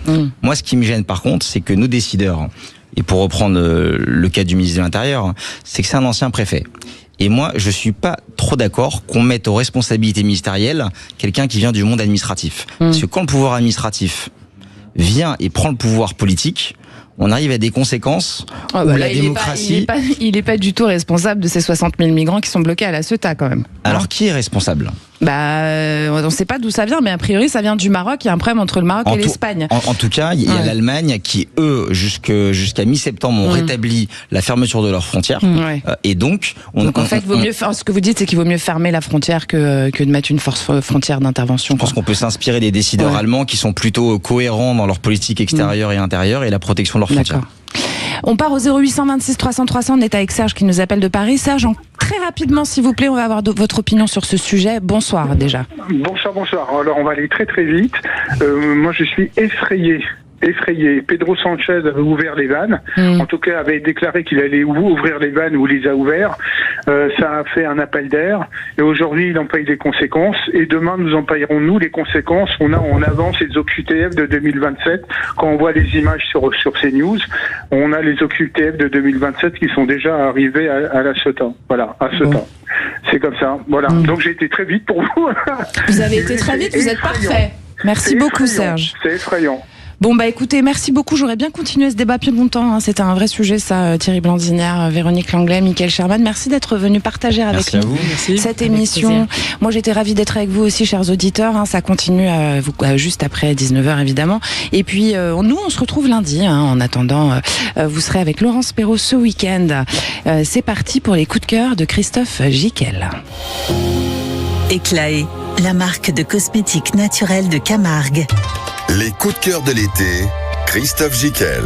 Moi, ce qui me gêne, par contre, c'est que nos décideurs, et pour reprendre le cas du ministre de l'Intérieur, c'est que c'est un ancien préfet. Et moi, je suis pas trop d'accord qu'on mette aux responsabilités ministérielles quelqu'un qui vient du monde administratif. Parce que quand le pouvoir administratif vient et prend le pouvoir politique, on arrive à des conséquences où la démocratie... Il est pas du tout responsable de ces 60 000 migrants qui sont bloqués à la Ceuta, quand même. Alors, qui est responsable ? On ne sait pas d'où ça vient, mais a priori, ça vient du Maroc. Il y a un problème entre le Maroc et l'Espagne. En tout cas, il y a l'Allemagne qui, eux, jusqu'à mi-septembre, ont rétabli la fermeture de leurs frontières. Et donc... en fait, ce que vous dites, c'est qu'il vaut mieux fermer la frontière que de mettre une force frontière d'intervention. Je pense qu'on peut s'inspirer des décideurs allemands qui sont plutôt cohérents dans leur politique extérieure et intérieure et la protection de leurs frontières. On part au 0800 26 300 300. On est avec Serge qui nous appelle de Paris. Serge, très rapidement, s'il vous plaît, on va avoir votre opinion sur ce sujet. Bonsoir déjà. Bonsoir. Alors on va aller très très vite. Moi je suis effrayé. Pedro Sanchez avait ouvert les vannes. En tout cas, avait déclaré qu'il allait ouvrir les vannes ou les a ouverts. Ça a fait un appel d'air. Et aujourd'hui, il en paye les conséquences. Et demain, nous en payerons, nous, les conséquences. On avance les OQTF de 2027. Quand on voit les images sur CNews, on a les OQTF de 2027 qui sont déjà arrivés à la Ceuta. Voilà, à Ceuta. C'est comme ça. Voilà. Donc j'ai été très vite pour vous. Vous avez été très vite, vous êtes parfait. Merci beaucoup, Serge. C'est effrayant. Bon, écoutez, merci beaucoup. J'aurais bien continué ce débat plus longtemps. C'était un vrai sujet, ça. Thierry Blandinière, Véronique Langlais, Michael Sherman. Merci d'être venu partager avec nous cette émission. Moi, j'étais ravie d'être avec vous aussi, chers auditeurs. Ça continue juste après 19h, évidemment. Et puis, nous, on se retrouve lundi. En attendant, vous serez avec Laurence Perrault ce week-end. C'est parti pour les coups de cœur de Christophe Jiquel. Éclaé, la marque de cosmétiques naturels de Camargue. Les coups de cœur de l'été, Christophe Jiquel.